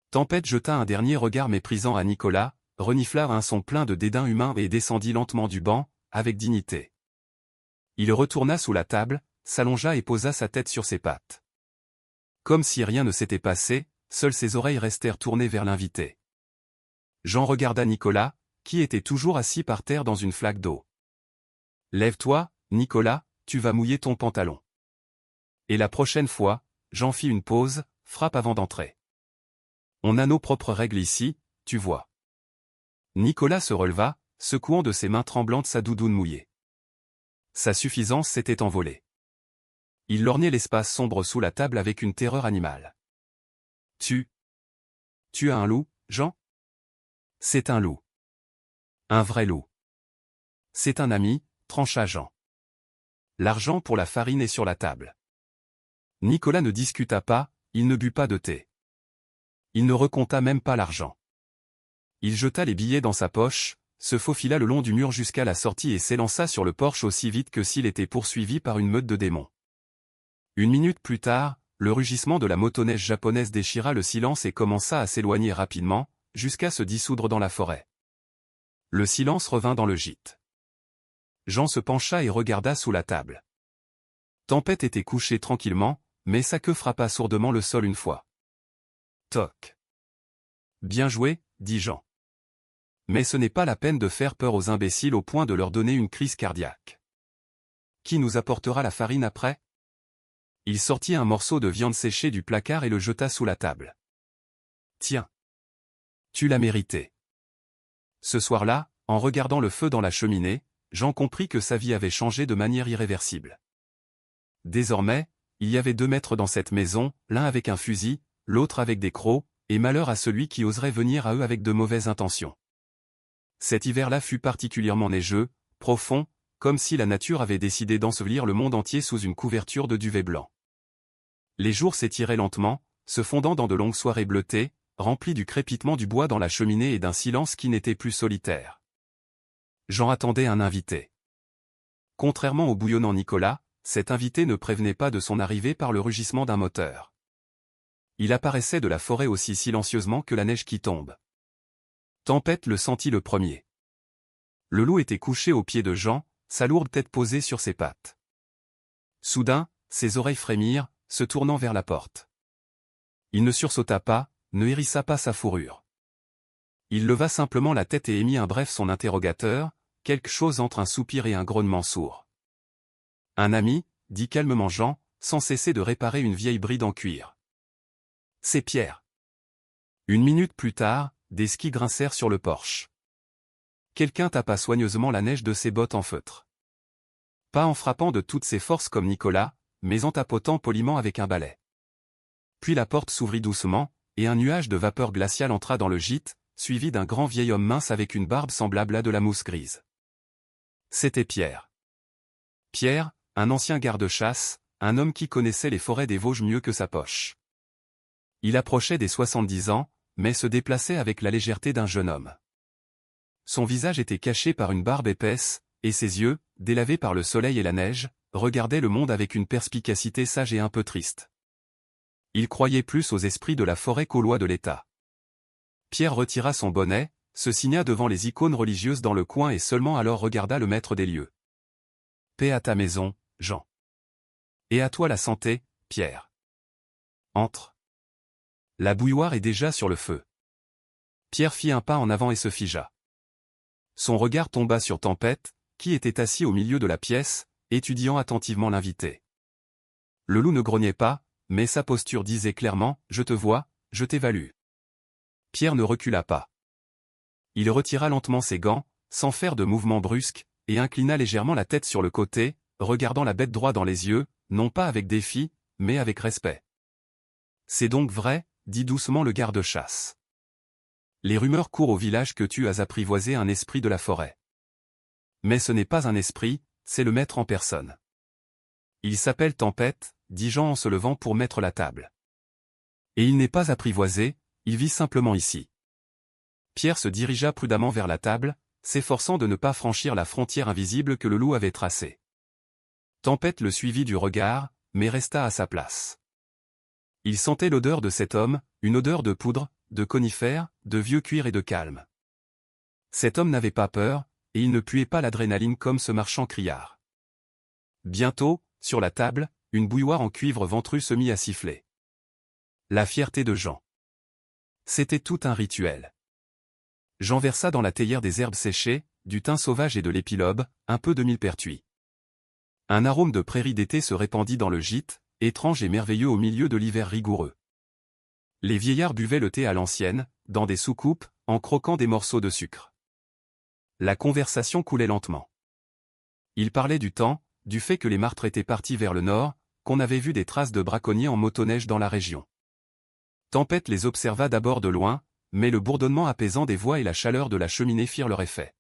Tempête jeta un dernier regard méprisant à Nicolas, renifla un son plein de dédain humain et descendit lentement du banc, avec dignité. Il retourna sous la table, s'allongea et posa sa tête sur ses pattes. Comme si rien ne s'était passé, seules ses oreilles restèrent tournées vers l'invité. Jean regarda Nicolas, qui était toujours assis par terre dans une flaque d'eau. « Lève-toi, Nicolas, tu vas mouiller ton pantalon. » Et la prochaine fois, Jean fit une pause, frappe avant d'entrer. « On a nos propres règles ici, tu vois. » Nicolas se releva, secouant de ses mains tremblantes sa doudoune mouillée. Sa suffisance s'était envolée. Il lorgnait l'espace sombre sous la table avec une terreur animale. « Tu as un loup, Jean ? » ?»« C'est un loup. Un vrai loup. »« C'est un ami, » trancha Jean. L'argent pour la farine est sur la table. Nicolas ne discuta pas, il ne but pas de thé. Il ne recompta même pas l'argent. Il jeta les billets dans sa poche, se faufila le long du mur jusqu'à la sortie et s'élança sur le porche aussi vite que s'il était poursuivi par une meute de démons. Une minute plus tard, le rugissement de la motoneige japonaise déchira le silence et commença à s'éloigner rapidement, jusqu'à se dissoudre dans la forêt. Le silence revint dans le gîte. Jean se pencha et regarda sous la table. Tempête était couché tranquillement, mais sa queue frappa sourdement le sol une fois. Toc. Bien joué, dit Jean. Mais ce n'est pas la peine de faire peur aux imbéciles au point de leur donner une crise cardiaque. Qui nous apportera la farine après ? Il sortit un morceau de viande séchée du placard et le jeta sous la table. Tiens. Tu l'as mérité. Ce soir-là, en regardant le feu dans la cheminée, Jean comprit que sa vie avait changé de manière irréversible. Désormais, il y avait 2 maîtres dans cette maison, l'un avec un fusil, l'autre avec des crocs, et malheur à celui qui oserait venir à eux avec de mauvaises intentions. Cet hiver-là fut particulièrement neigeux, profond, comme si la nature avait décidé d'ensevelir le monde entier sous une couverture de duvet blanc. Les jours s'étiraient lentement, se fondant dans de longues soirées bleutées, remplies du crépitement du bois dans la cheminée et d'un silence qui n'était plus solitaire. Jean attendait un invité. Contrairement au bouillonnant Nicolas, cet invité ne prévenait pas de son arrivée par le rugissement d'un moteur. Il apparaissait de la forêt aussi silencieusement que la neige qui tombe. Tempête le sentit le premier. Le loup était couché aux pieds de Jean, sa lourde tête posée sur ses pattes. Soudain, ses oreilles frémirent, se tournant vers la porte. Il ne sursauta pas, ne hérissa pas sa fourrure. Il leva simplement la tête et émit un bref son interrogateur, quelque chose entre un soupir et un grognement sourd. « Un ami » dit calmement Jean, sans cesser de réparer une vieille bride en cuir. « C'est Pierre. » Une minute plus tard, des skis grincèrent sur le porche. Quelqu'un tapa soigneusement la neige de ses bottes en feutre. Pas en frappant de toutes ses forces comme Nicolas, mais en tapotant poliment avec un balai. Puis la porte s'ouvrit doucement, et un nuage de vapeur glaciale entra dans le gîte, suivi d'un grand vieil homme mince avec une barbe semblable à de la mousse grise. C'était Pierre. Pierre, un ancien garde-chasse, un homme qui connaissait les forêts des Vosges mieux que sa poche. Il approchait des 70 ans, mais se déplaçait avec la légèreté d'un jeune homme. Son visage était caché par une barbe épaisse, et ses yeux, délavés par le soleil et la neige, regardaient le monde avec une perspicacité sage et un peu triste. Il croyait plus aux esprits de la forêt qu'aux lois de l'État. Pierre retira son bonnet, se signa devant les icônes religieuses dans le coin et seulement alors regarda le maître des lieux. « Paix à ta maison, Jean. Et à toi la santé, Pierre. Entre. » La bouilloire est déjà sur le feu. Pierre fit un pas en avant et se figea. Son regard tomba sur Tempête, qui était assis au milieu de la pièce, étudiant attentivement l'invité. Le loup ne grognait pas, mais sa posture disait clairement « Je te vois, je t'évalue ». Pierre ne recula pas. Il retira lentement ses gants, sans faire de mouvement brusque, et inclina légèrement la tête sur le côté, regardant la bête droit dans les yeux, non pas avec défi, mais avec respect. « C'est donc vrai ?» dit doucement le garde-chasse. « Les rumeurs courent au village que tu as apprivoisé un esprit de la forêt. Mais ce n'est pas un esprit, c'est le maître en personne. Il s'appelle Tempête, dit Jean en se levant pour mettre la table. Et il n'est pas apprivoisé, il vit simplement ici. » Pierre se dirigea prudemment vers la table, s'efforçant de ne pas franchir la frontière invisible que le loup avait tracée. Tempête le suivit du regard, mais resta à sa place. Il sentait l'odeur de cet homme, une odeur de poudre, de conifères, de vieux cuir et de calme. Cet homme n'avait pas peur, et il ne puait pas l'adrénaline comme ce marchand criard. Bientôt, sur la table, une bouilloire en cuivre ventru se mit à siffler. La fierté de Jean. C'était tout un rituel. Jean versa dans la théière des herbes séchées, du thym sauvage et de l'épilobe, un peu de millepertuis. Un arôme de prairie d'été se répandit dans le gîte, étrange et merveilleux au milieu de l'hiver rigoureux. Les vieillards buvaient le thé à l'ancienne, dans des soucoupes, en croquant des morceaux de sucre. La conversation coulait lentement. Ils parlaient du temps, du fait que les martres étaient partis vers le nord, qu'on avait vu des traces de braconniers en motoneige dans la région. Tempête les observa d'abord de loin, mais le bourdonnement apaisant des voix et la chaleur de la cheminée firent leur effet.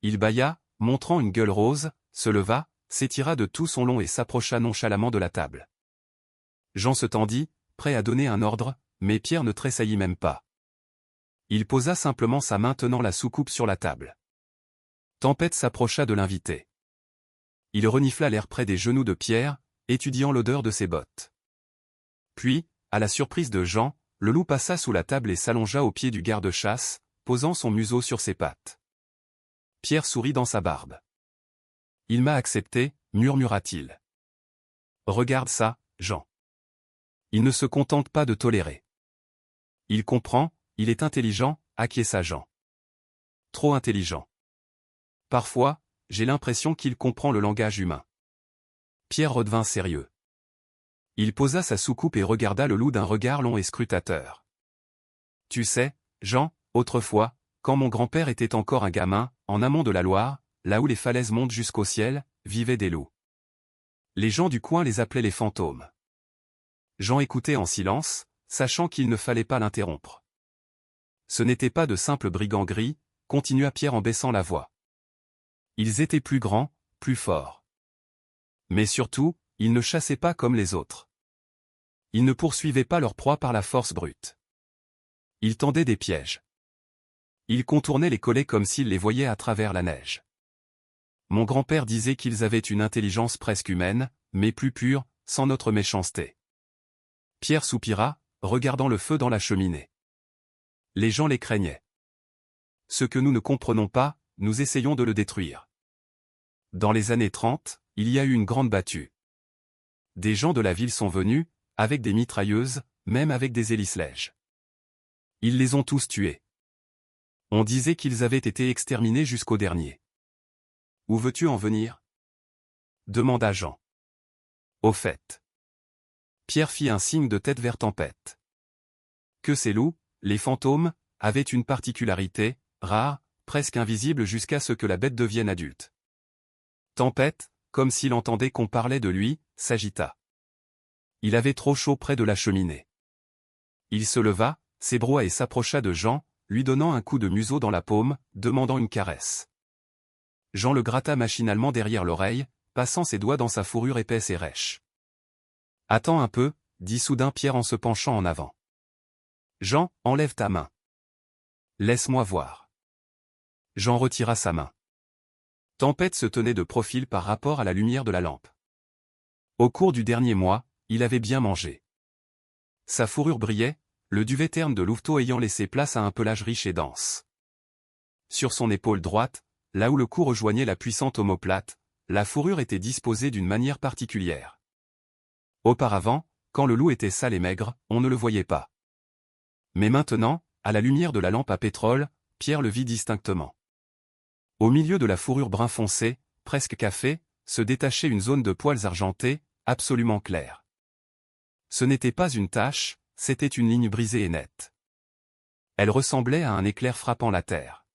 Il bâilla, montrant une gueule rose, se leva, s'étira de tout son long et s'approcha nonchalamment de la table. Jean se tendit, prêt à donner un ordre, mais Pierre ne tressaillit même pas. Il posa simplement sa main tenant la soucoupe sur la table. Tempête s'approcha de l'invité. Il renifla l'air près des genoux de Pierre, étudiant l'odeur de ses bottes. Puis, à la surprise de Jean, le loup passa sous la table et s'allongea au pied du garde-chasse, posant son museau sur ses pattes. Pierre sourit dans sa barbe. « Il m'a accepté » murmura-t-il. « Regarde ça, Jean. Il ne se contente pas de tolérer. Il comprend, il est intelligent » acquiesça Jean. « Trop intelligent. Parfois, j'ai l'impression qu'il comprend le langage humain. » Pierre redevint sérieux. Il posa sa soucoupe et regarda le loup d'un regard long et scrutateur. « Tu sais, Jean, autrefois, quand mon grand-père était encore un gamin, en amont de la Loire, là où les falaises montent jusqu'au ciel, vivaient des loups. Les gens du coin les appelaient les fantômes. » Jean écoutait en silence, sachant qu'il ne fallait pas l'interrompre. « Ce n'étaient pas de simples brigands gris, » continua Pierre en baissant la voix. « Ils étaient plus grands, plus forts. Mais surtout, ils ne chassaient pas comme les autres. Ils ne poursuivaient pas leur proie par la force brute. Ils tendaient des pièges. Ils contournaient les collets comme s'ils les voyaient à travers la neige. Mon grand-père disait qu'ils avaient une intelligence presque humaine, mais plus pure, sans notre méchanceté. » Pierre soupira, regardant le feu dans la cheminée. Les gens les craignaient. Ce que nous ne comprenons pas, nous essayons de le détruire. Dans les années 30, il y a eu une grande battue. Des gens de la ville sont venus, avec des mitrailleuses, même avec des hélice-lèges. Ils les ont tous tués. On disait qu'ils avaient été exterminés jusqu'au dernier. « Où veux-tu en venir ?» demanda Jean. « Au fait. » Pierre fit un signe de tête vers Tempête. Que ces loups, les fantômes, avaient une particularité, rare, presque invisible jusqu'à ce que la bête devienne adulte. Tempête, comme s'il entendait qu'on parlait de lui, s'agita. Il avait trop chaud près de la cheminée. Il se leva, s'ébroua et s'approcha de Jean, lui donnant un coup de museau dans la paume, demandant une caresse. Jean le gratta machinalement derrière l'oreille, passant ses doigts dans sa fourrure épaisse et rêche. « Attends un peu, » dit soudain Pierre en se penchant en avant. « Jean, enlève ta main. Laisse-moi voir. » Jean retira sa main. Tempête se tenait de profil par rapport à la lumière de la lampe. Au cours du dernier mois, il avait bien mangé. Sa fourrure brillait, le duvet terne de louveteau ayant laissé place à un pelage riche et dense. Sur son épaule droite, là où le cou rejoignait la puissante omoplate, la fourrure était disposée d'une manière particulière. Auparavant, quand le loup était sale et maigre, on ne le voyait pas. Mais maintenant, à la lumière de la lampe à pétrole, Pierre le vit distinctement. Au milieu de la fourrure brun foncé, presque café, se détachait une zone de poils argentés, absolument claire. Ce n'était pas une tache, c'était une ligne brisée et nette. Elle ressemblait à un éclair frappant la terre.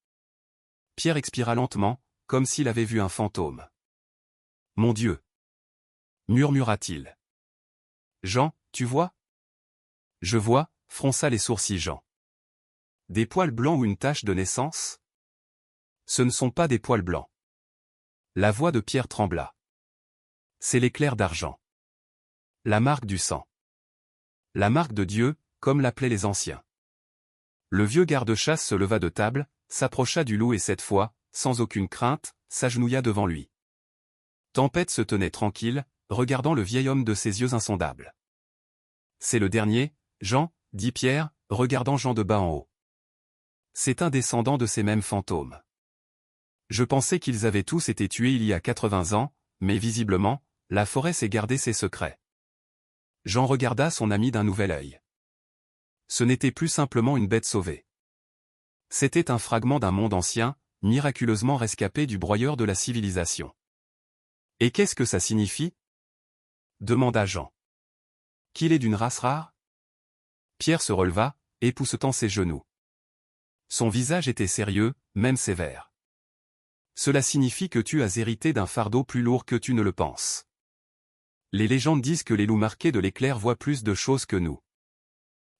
Pierre expira lentement, comme s'il avait vu un fantôme. « Mon Dieu !» murmura-t-il. « Jean, tu vois ?» »« Je vois », fronça les sourcils Jean. « Des poils blancs ou une tache de naissance ? » ?»« Ce ne sont pas des poils blancs. » La voix de Pierre trembla. « C'est l'éclair d'argent. La marque du sang. La marque de Dieu, comme l'appelaient les anciens. » Le vieux garde-chasse se leva de table, s'approcha du loup et cette fois, sans aucune crainte, s'agenouilla devant lui. Tempête se tenait tranquille, regardant le vieil homme de ses yeux insondables. « C'est le dernier, Jean, » dit Pierre, regardant Jean de bas en haut. « C'est un descendant de ces mêmes fantômes. Je pensais qu'ils avaient tous été tués il y a 80 ans, mais visiblement, la forêt s'est gardé ses secrets. » Jean regarda son ami d'un nouvel œil. Ce n'était plus simplement une bête sauvée. C'était un fragment d'un monde ancien, miraculeusement rescapé du broyeur de la civilisation. « Et qu'est-ce que ça signifie ? » demanda Jean. « Qu'il est d'une race rare ? » Pierre se releva, époussetant ses genoux. Son visage était sérieux, même sévère. « Cela signifie que tu as hérité d'un fardeau plus lourd que tu ne le penses. Les légendes disent que les loups marqués de l'éclair voient plus de choses que nous.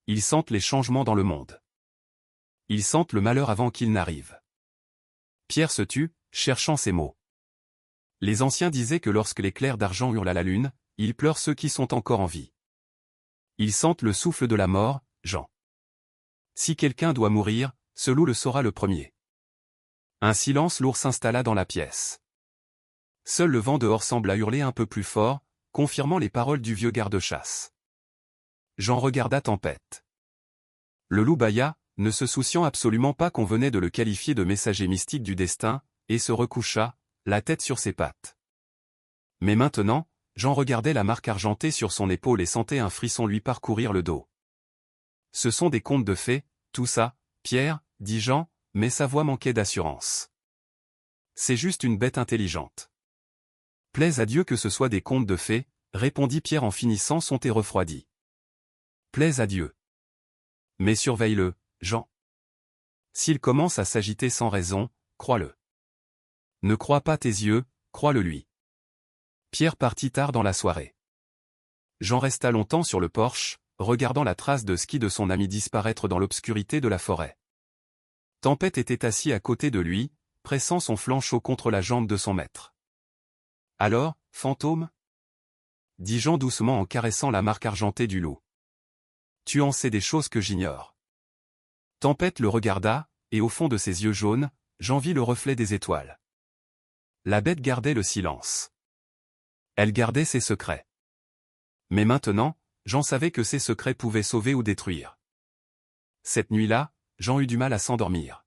Ils sentent les changements dans le monde. Ils sentent le malheur avant qu'il n'arrive. » Pierre se tut, cherchant ses mots. Les anciens disaient que lorsque l'éclair d'argent hurle à la lune, ils pleurent ceux qui sont encore en vie. Ils sentent le souffle de la mort, Jean. Si quelqu'un doit mourir, ce loup le saura le premier. Un silence lourd s'installa dans la pièce. Seul le vent dehors sembla hurler un peu plus fort, confirmant les paroles du vieux garde-chasse. Jean regarda Tempête. Le loup bâilla, ne se souciant absolument pas qu'on venait de le qualifier de messager mystique du destin, et se recoucha, la tête sur ses pattes. Mais maintenant, Jean regardait la marque argentée sur son épaule et sentait un frisson lui parcourir le dos. « Ce sont des contes de fées, tout ça, Pierre, » dit Jean, mais sa voix manquait d'assurance. « C'est juste une bête intelligente. »« Plaise à Dieu que ce soit des contes de fées, » répondit Pierre en finissant son thé refroidi. « Plaise à Dieu. Mais surveille-le, Jean. S'il commence à s'agiter sans raison, crois-le. Ne crois pas tes yeux, crois-le lui. » Pierre partit tard dans la soirée. Jean resta longtemps sur le porche, regardant la trace de ski de son ami disparaître dans l'obscurité de la forêt. Tempête était assis à côté de lui, pressant son flanc chaud contre la jambe de son maître. « Alors, fantôme ?» dit Jean doucement en caressant la marque argentée du loup. « Tu en sais des choses que j'ignore. » Tempête le regarda, et au fond de ses yeux jaunes, Jean vit le reflet des étoiles. La bête gardait le silence. Elle gardait ses secrets. Mais maintenant, Jean savait que ces secrets pouvaient sauver ou détruire. Cette nuit-là, Jean eut du mal à s'endormir.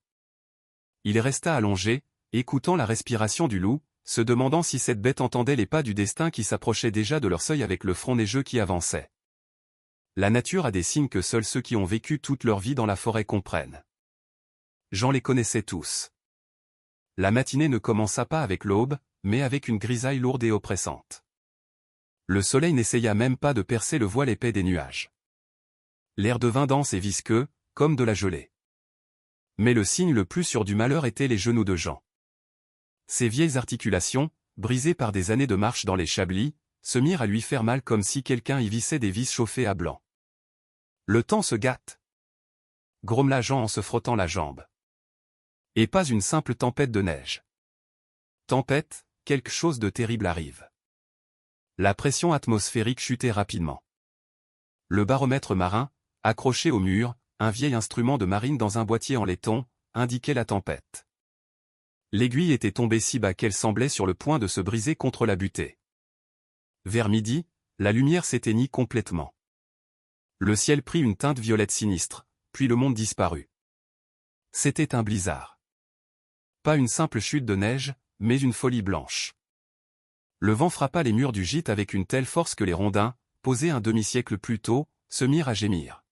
Il resta allongé, écoutant la respiration du loup, se demandant si cette bête entendait les pas du destin qui s'approchait déjà de leur seuil avec le front neigeux qui avançait. La nature a des signes que seuls ceux qui ont vécu toute leur vie dans la forêt comprennent. Jean les connaissait tous. La matinée ne commença pas avec l'aube, mais avec une grisaille lourde et oppressante. Le soleil n'essaya même pas de percer le voile épais des nuages. L'air devint dense et visqueux, comme de la gelée. Mais le signe le plus sûr du malheur était les genoux de Jean. Ses vieilles articulations, brisés par des années de marche dans les Chablis, se mirent à lui faire mal comme si quelqu'un y vissait des vis chauffées à blanc. Le temps se gâte, grommela Jean en se frottant la jambe. Et pas une simple tempête de neige. Tempête, quelque chose de terrible arrive. La pression atmosphérique chutait rapidement. Le baromètre marin, accroché au mur, un vieil instrument de marine dans un boîtier en laiton, indiquait la tempête. L'aiguille était tombée si bas qu'elle semblait sur le point de se briser contre la butée. Vers midi, la lumière s'éteignit complètement. Le ciel prit une teinte violette sinistre, puis le monde disparut. C'était un blizzard. Pas une simple chute de neige, mais une folie blanche. Le vent frappa les murs du gîte avec une telle force que les rondins, posés un demi-siècle plus tôt, se mirent à gémir.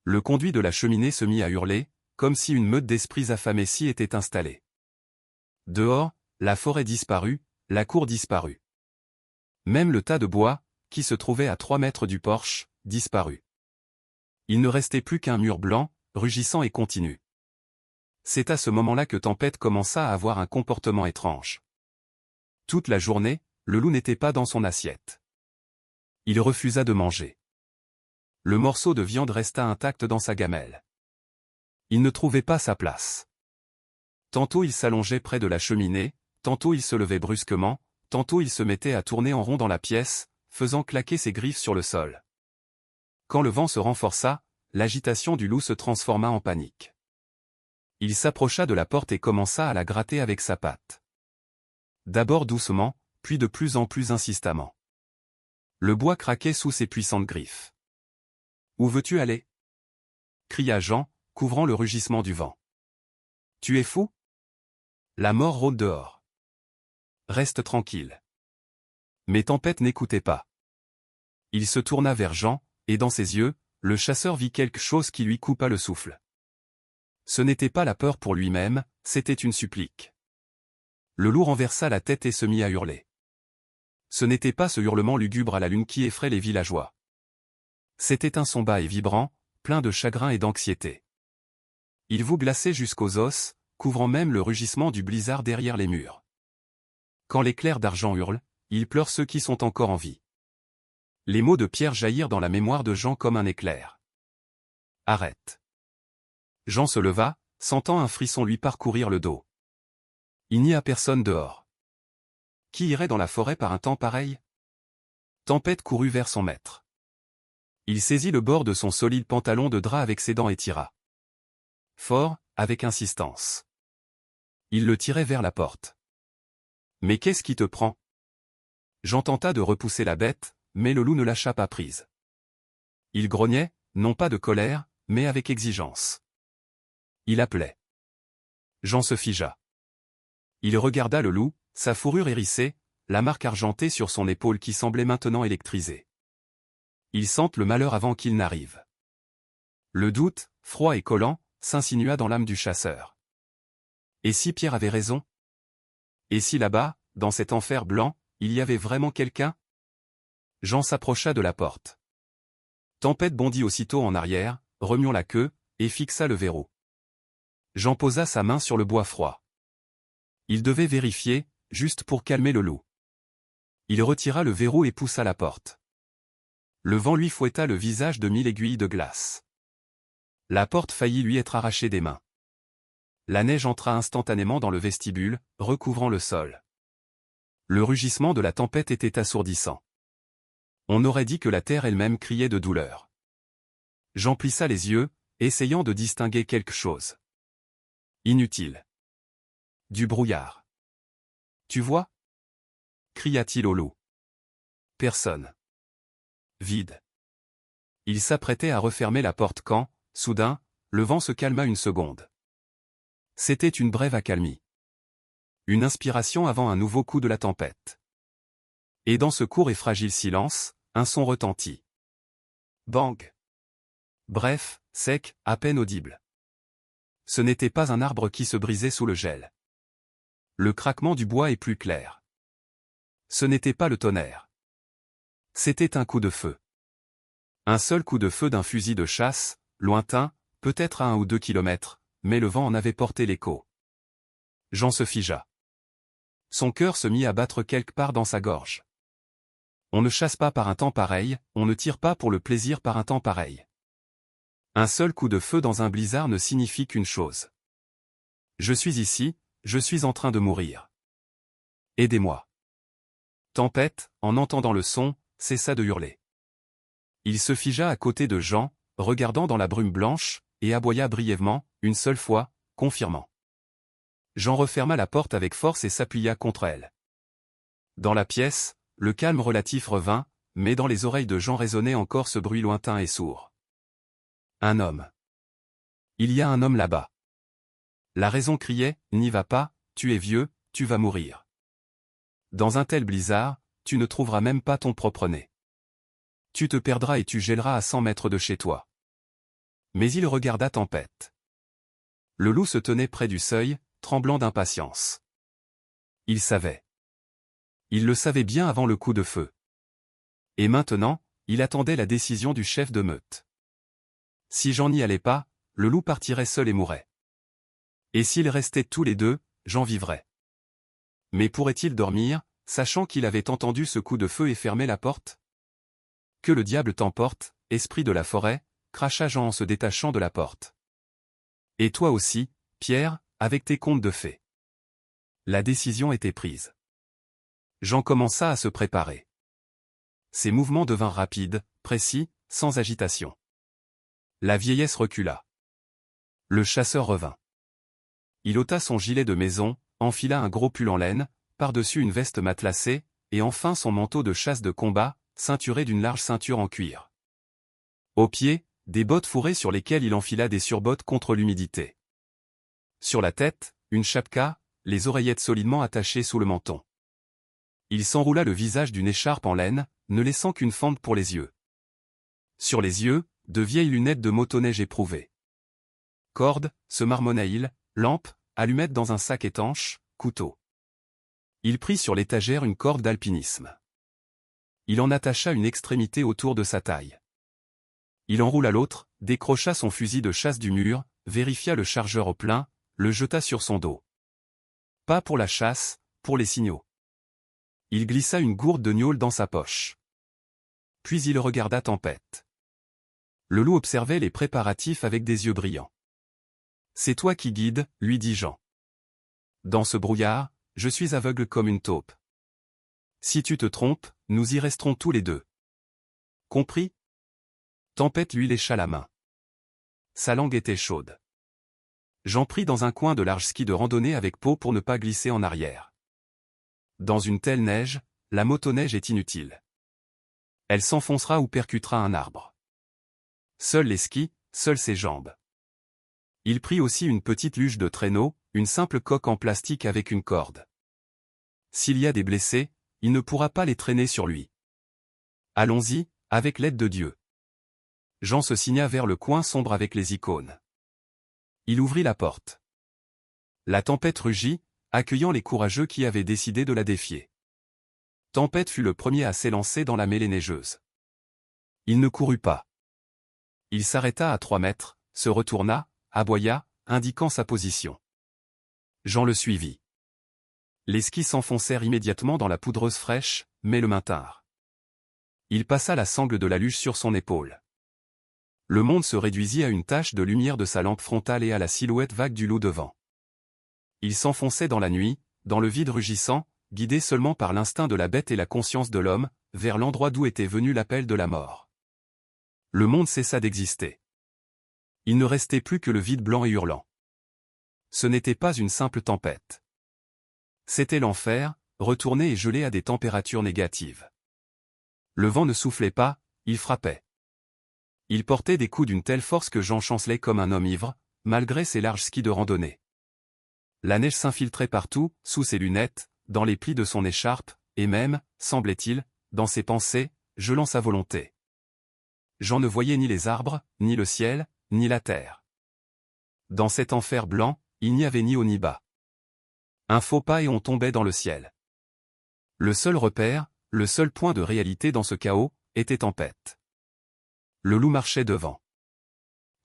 Le conduit de la cheminée se mit à hurler, comme si une meute d'esprits affamés s'y était installée. Dehors, la forêt disparut, la cour disparut. Même le tas de bois, qui se trouvait à 3 mètres du porche, disparut. Il ne restait plus qu'un mur blanc, rugissant et continu. C'est à ce moment-là que Tempête commença à avoir un comportement étrange. Toute la journée, le loup n'était pas dans son assiette. Il refusa de manger. Le morceau de viande resta intact dans sa gamelle. Il ne trouvait pas sa place. Tantôt il s'allongeait près de la cheminée, tantôt il se levait brusquement, tantôt il se mettait à tourner en rond dans la pièce, faisant claquer ses griffes sur le sol. Quand le vent se renforça, l'agitation du loup se transforma en panique. Il s'approcha de la porte et commença à la gratter avec sa patte. D'abord doucement, puis de plus en plus insistamment. Le bois craquait sous ses puissantes griffes. « Où veux-tu aller » cria Jean, couvrant le rugissement du vent. « Tu es fou ? La mort rôde dehors. Reste tranquille. » Mais Tempête n'écoutait pas. Il se tourna vers Jean, et dans ses yeux, le chasseur vit quelque chose qui lui coupa le souffle. Ce n'était pas la peur pour lui-même, c'était une supplique. Le loup renversa la tête et se mit à hurler. Ce n'était pas ce hurlement lugubre à la lune qui effraie les villageois. C'était un son bas et vibrant, plein de chagrin et d'anxiété. Il vous glaçait jusqu'aux os, couvrant même le rugissement du blizzard derrière les murs. Quand l'éclair d'argent hurle, il pleure ceux qui sont encore en vie. Les mots de Pierre jaillirent dans la mémoire de Jean comme un éclair. Arrête. Jean se leva, sentant un frisson lui parcourir le dos. Il n'y a personne dehors. Qui irait dans la forêt par un temps pareil ? Tempête courut vers son maître. Il saisit le bord de son solide pantalon de drap avec ses dents et tira. Fort, avec insistance. Il le tirait vers la porte. « Mais qu'est-ce qui te prend » Jean tenta de repousser la bête, mais le loup ne lâcha pas prise. Il grognait, non pas de colère, mais avec exigence. Il appelait. Jean se figea. Il regarda le loup, sa fourrure hérissée, la marque argentée sur son épaule qui semblait maintenant électrisée. Il sente le malheur avant qu'il n'arrive. Le doute, froid et collant, s'insinua dans l'âme du chasseur. Et si Pierre avait raison ? Et si là-bas, dans cet enfer blanc, il y avait vraiment quelqu'un ? Jean s'approcha de la porte. Tempête bondit aussitôt en arrière, remuant la queue, et fixa le verrou. Jean posa sa main sur le bois froid. Il devait vérifier, juste pour calmer le loup. Il retira le verrou et poussa la porte. Le vent lui fouetta le visage de 1000 aiguilles de glace. La porte faillit lui être arrachée des mains. La neige entra instantanément dans le vestibule, recouvrant le sol. Le rugissement de la tempête était assourdissant. On aurait dit que la terre elle-même criait de douleur. Jean plissa les yeux, essayant de distinguer quelque chose. Inutile. Du brouillard. Tu vois ? Cria-t-il au loup. Personne. Vide. Il s'apprêtait à refermer la porte quand, soudain, le vent se calma une seconde. C'était une brève accalmie. Une inspiration avant un nouveau coup de la tempête. Et dans ce court et fragile silence, un son retentit. Bang. Bref, sec, à peine audible. Ce n'était pas un arbre qui se brisait sous le gel. Le craquement du bois est plus clair. Ce n'était pas le tonnerre. C'était un coup de feu. Un seul coup de feu d'un fusil de chasse, lointain, peut-être à 1 ou 2 kilomètres, mais le vent en avait porté l'écho. Jean se figea. Son cœur se mit à battre quelque part dans sa gorge. On ne chasse pas par un temps pareil, on ne tire pas pour le plaisir par un temps pareil. Un seul coup de feu dans un blizzard ne signifie qu'une chose. Je suis ici, je suis en train de mourir. Aidez-moi. Tempête, en entendant le son, cessa de hurler. Il se figea à côté de Jean, regardant dans la brume blanche, et aboya brièvement, une seule fois, confirmant. Jean referma la porte avec force et s'appuya contre elle. Dans la pièce, le calme relatif revint, mais dans les oreilles de Jean résonnait encore ce bruit lointain et sourd. Un homme. Il y a un homme là-bas. La raison criait, n'y va pas, tu es vieux, tu vas mourir. Dans un tel blizzard, tu ne trouveras même pas ton propre nez. Tu te perdras et tu gèleras à 100 mètres de chez toi. Mais il regarda Tempête. Le loup se tenait près du seuil, tremblant d'impatience. Il savait. Il le savait bien avant le coup de feu. Et maintenant, il attendait la décision du chef de meute. Si Jean n'y allait pas, le loup partirait seul et mourrait. Et s'ils restaient tous les deux, Jean vivrait. Mais pourrait-il dormir, sachant qu'il avait entendu ce coup de feu et fermé la porte? Que le diable t'emporte, esprit de la forêt, cracha Jean en se détachant de la porte. Et toi aussi, Pierre, avec tes contes de fées. La décision était prise. Jean commença à se préparer. Ses mouvements devinrent rapides, précis, sans agitation. La vieillesse recula. Le chasseur revint. Il ôta son gilet de maison, enfila un gros pull en laine, par-dessus une veste matelassée, et enfin son manteau de chasse de combat, ceinturé d'une large ceinture en cuir. Aux pieds, des bottes fourrées sur lesquelles il enfila des surbottes contre l'humidité. Sur la tête, une chapka, les oreillettes solidement attachées sous le menton. Il s'enroula le visage d'une écharpe en laine, ne laissant qu'une fente pour les yeux. Sur les yeux, de vieilles lunettes de motoneige éprouvées. Corde, se marmonna-il, lampe, allumette dans un sac étanche, couteau. Il prit sur l'étagère une corde d'alpinisme. Il en attacha une extrémité autour de sa taille. Il enroula l'autre, décrocha son fusil de chasse du mur, vérifia le chargeur au plein, le jeta sur son dos. Pas pour la chasse, pour les signaux. Il glissa une gourde de gnôle dans sa poche. Puis il regarda Tempête. Le loup observait les préparatifs avec des yeux brillants. « C'est toi qui guides, lui dit Jean. Dans ce brouillard, je suis aveugle comme une taupe. Si tu te trompes, nous y resterons tous les deux. Compris ? Tempête lui lécha la main. Sa langue était chaude. Jean prit dans un coin de large ski de randonnée avec peau pour ne pas glisser en arrière. Dans une telle neige, la motoneige est inutile. Elle s'enfoncera ou percutera un arbre. Seuls les skis, seules ses jambes. Il prit aussi une petite luge de traîneau, une simple coque en plastique avec une corde. S'il y a des blessés, il ne pourra pas les traîner sur lui. Allons-y, avec l'aide de Dieu. Jean se signa vers le coin sombre avec les icônes. Il ouvrit la porte. La tempête rugit, accueillant les courageux qui avaient décidé de la défier. Tempête fut le premier à s'élancer dans la mêlée neigeuse. Il ne courut pas. Il s'arrêta à 3 mètres, se retourna, aboya, indiquant sa position. Jean le suivit. Les skis s'enfoncèrent immédiatement dans la poudreuse fraîche, mais le maintinrent. Il passa la sangle de la luge sur son épaule. Le monde se réduisit à une tache de lumière de sa lampe frontale et à la silhouette vague du loup devant. Il s'enfonçait dans la nuit, dans le vide rugissant, guidé seulement par l'instinct de la bête et la conscience de l'homme, vers l'endroit d'où était venu l'appel de la mort. Le monde cessa d'exister. Il ne restait plus que le vide blanc et hurlant. Ce n'était pas une simple tempête. C'était l'enfer, retourné et gelé à des températures négatives. Le vent ne soufflait pas, il frappait. Il portait des coups d'une telle force que Jean chancelait comme un homme ivre, malgré ses larges skis de randonnée. La neige s'infiltrait partout, sous ses lunettes, dans les plis de son écharpe, et même, semblait-il, dans ses pensées, gelant sa volonté. Jean ne voyait ni les arbres, ni le ciel, ni la terre. Dans cet enfer blanc, il n'y avait ni haut ni bas. Un faux pas et on tombait dans le ciel. Le seul repère, le seul point de réalité dans ce chaos, était Tempête. Le loup marchait devant.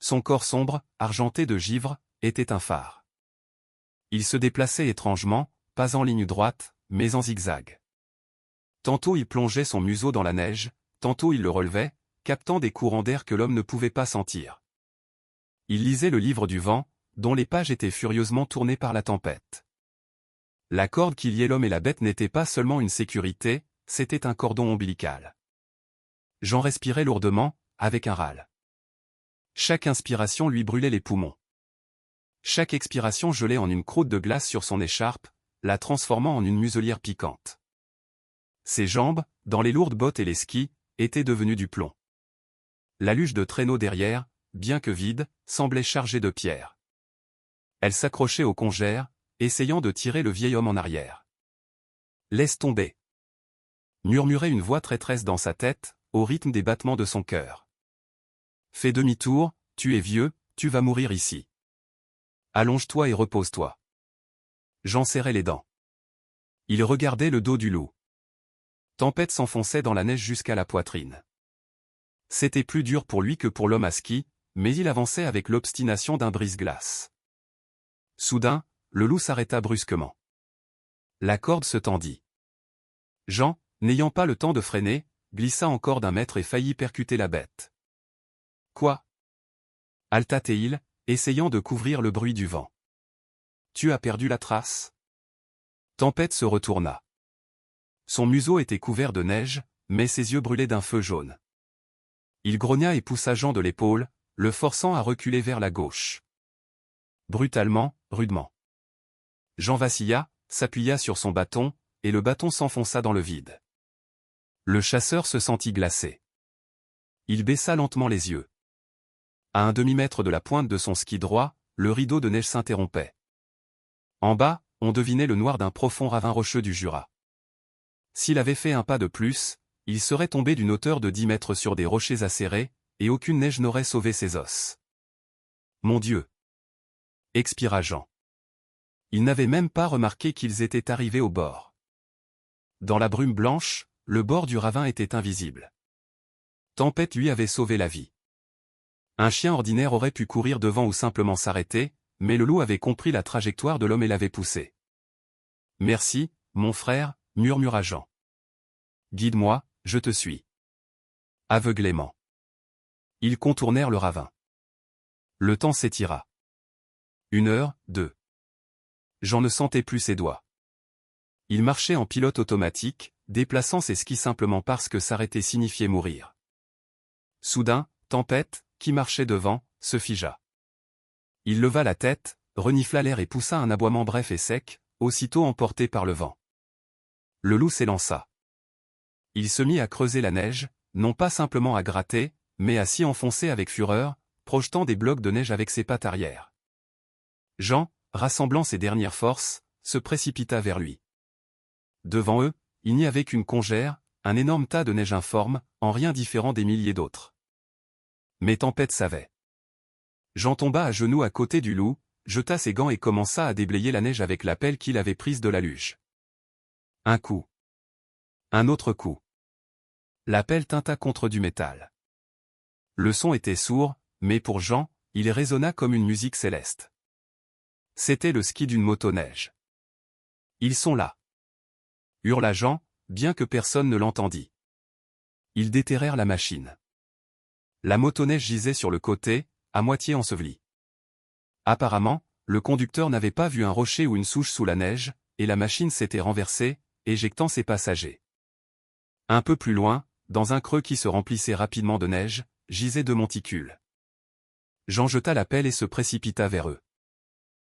Son corps sombre, argenté de givre, était un phare. Il se déplaçait étrangement, pas en ligne droite, mais en zigzag. Tantôt il plongeait son museau dans la neige, tantôt il le relevait, captant des courants d'air que l'homme ne pouvait pas sentir. Il lisait le livre du vent, dont les pages étaient furieusement tournées par la tempête. La corde qui liait l'homme et la bête n'était pas seulement une sécurité, c'était un cordon ombilical. Jean respirait lourdement, avec un râle. Chaque inspiration lui brûlait les poumons. Chaque expiration gelait en une croûte de glace sur son écharpe, la transformant en une muselière piquante. Ses jambes, dans les lourdes bottes et les skis, étaient devenues du plomb. La luge de traîneau derrière, bien que vide, semblait chargée de pierres. Elle s'accrochait aux congères, essayant de tirer le vieil homme en arrière. « Laisse tomber !» murmurait une voix traîtresse dans sa tête, au rythme des battements de son cœur. « Fais demi-tour, tu es vieux, tu vas mourir ici. Allonge-toi et repose-toi. » Jean serrait les dents. Il regardait le dos du loup. Tempête s'enfonçait dans la neige jusqu'à la poitrine. C'était plus dur pour lui que pour l'homme à ski, mais il avançait avec l'obstination d'un brise-glace. Soudain, le loup s'arrêta brusquement. La corde se tendit. Jean, n'ayant pas le temps de freiner, glissa encore d'un mètre et faillit percuter la bête. « Quoi » halta-t-il, essayant de couvrir le bruit du vent. « Tu as perdu la trace ?» Tempête se retourna. Son museau était couvert de neige, mais ses yeux brûlaient d'un feu jaune. Il grogna et poussa Jean de l'épaule, le forçant à reculer vers la gauche. Brutalement, rudement. Jean vacilla, s'appuya sur son bâton, et le bâton s'enfonça dans le vide. Le chasseur se sentit glacé. Il baissa lentement les yeux. À un demi-mètre de la pointe de son ski droit, le rideau de neige s'interrompait. En bas, on devinait le noir d'un profond ravin rocheux du Jura. S'il avait fait un pas de plus, il serait tombé d'une hauteur de 10 mètres sur des rochers acérés, et aucune neige n'aurait sauvé ses os. « Mon Dieu !» expira Jean. Il n'avait même pas remarqué qu'ils étaient arrivés au bord. Dans la brume blanche, le bord du ravin était invisible. Tempête lui avait sauvé la vie. Un chien ordinaire aurait pu courir devant ou simplement s'arrêter, mais le loup avait compris la trajectoire de l'homme et l'avait poussé. « Merci, mon frère » murmura Jean. « Guide-moi, je te suis. » Aveuglément. Ils contournèrent le ravin. Le temps s'étira. 1 heure, 2. Jean ne sentait plus ses doigts. Il marchait en pilote automatique, déplaçant ses skis simplement parce que s'arrêter signifiait mourir. Soudain, Tempête, qui marchait devant, se figea. Il leva la tête, renifla l'air et poussa un aboiement bref et sec, aussitôt emporté par le vent. Le loup s'élança. Il se mit à creuser la neige, non pas simplement à gratter, mais à s'y enfoncer avec fureur, projetant des blocs de neige avec ses pattes arrière. Jean, rassemblant ses dernières forces, se précipita vers lui. Devant eux, il n'y avait qu'une congère, un énorme tas de neige informe, en rien différent des milliers d'autres. Mais Tempête savait. Jean tomba à genoux à côté du loup, jeta ses gants et commença à déblayer la neige avec la pelle qu'il avait prise de la luge. Un coup. Un autre coup. La pelle tinta contre du métal. Le son était sourd, mais pour Jean, il résonna comme une musique céleste. C'était le ski d'une motoneige. « Ils sont là !» hurla Jean, bien que personne ne l'entendit. Ils déterrèrent la machine. La motoneige gisait sur le côté, à moitié ensevelie. Apparemment, le conducteur n'avait pas vu un rocher ou une souche sous la neige, et la machine s'était renversée, éjectant ses passagers. Un peu plus loin, dans un creux qui se remplissait rapidement de neige, gisaient 2 monticules. Jean jeta la pelle et se précipita vers eux.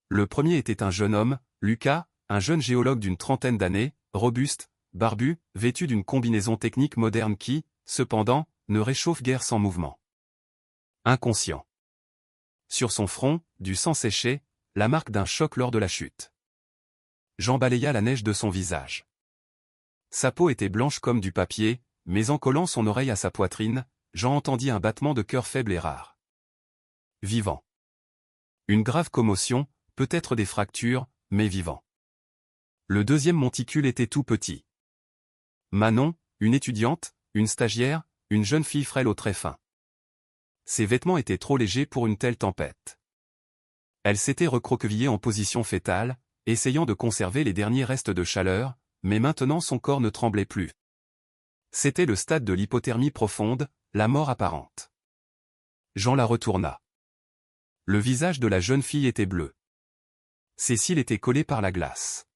Le premier était un jeune homme, Lucas, un jeune géologue d'une trentaine d'années, robuste, barbu, vêtu d'une combinaison technique moderne qui, cependant, ne réchauffe guère sans mouvement. Inconscient. Sur son front, du sang séché, la marque d'un choc lors de la chute. Jean balaya la neige de son visage. Sa peau était blanche comme du papier, mais en collant son oreille à sa poitrine, Jean entendit un battement de cœur faible et rare. Vivant. Une grave commotion, peut-être des fractures, mais vivant. Le deuxième monticule était tout petit. Manon, une étudiante, une stagiaire, une jeune fille frêle aux traits fins. Ses vêtements étaient trop légers pour une telle tempête. Elle s'était recroquevillée en position fétale, essayant de conserver les derniers restes de chaleur, mais maintenant son corps ne tremblait plus. C'était le stade de l'hypothermie profonde, la mort apparente. Jean la retourna. Le visage de la jeune fille était bleu. Ses cils étaient collés par la glace.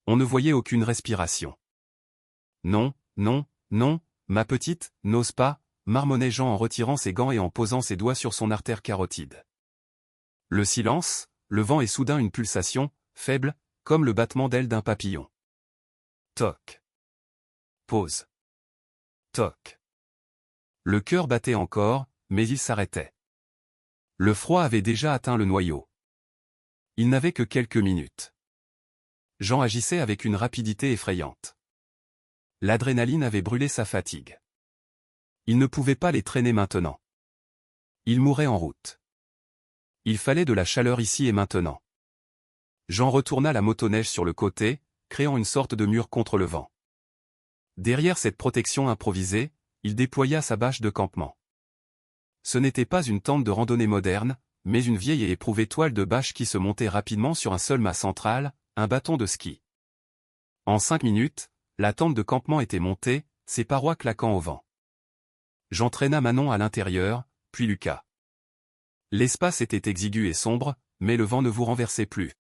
On ne voyait aucune respiration. Non, non, non, ma petite, n'ose pas, marmonnait Jean en retirant ses gants et en posant ses doigts sur son artère carotide. Le silence, le vent et soudain une pulsation, faible, comme le battement d'aile d'un papillon. Toc. Pause. Toc. Le cœur battait encore, mais il s'arrêtait. Le froid avait déjà atteint le noyau. Il n'avait que quelques minutes. Jean agissait avec une rapidité effrayante. L'adrénaline avait brûlé sa fatigue. Il ne pouvait pas les traîner maintenant. Il mourait en route. Il fallait de la chaleur ici et maintenant. Jean retourna la motoneige sur le côté, créant une sorte de mur contre le vent. Derrière cette protection improvisée, il déploya sa bâche de campement. Ce n'était pas une tente de randonnée moderne, mais une vieille et éprouvée toile de bâche qui se montait rapidement sur un seul mât central, un bâton de ski. En 5 minutes, la tente de campement était montée, ses parois claquant au vent. Jean traîna Manon à l'intérieur, puis Lucas. L'espace était exigu et sombre, mais le vent ne vous renversait plus.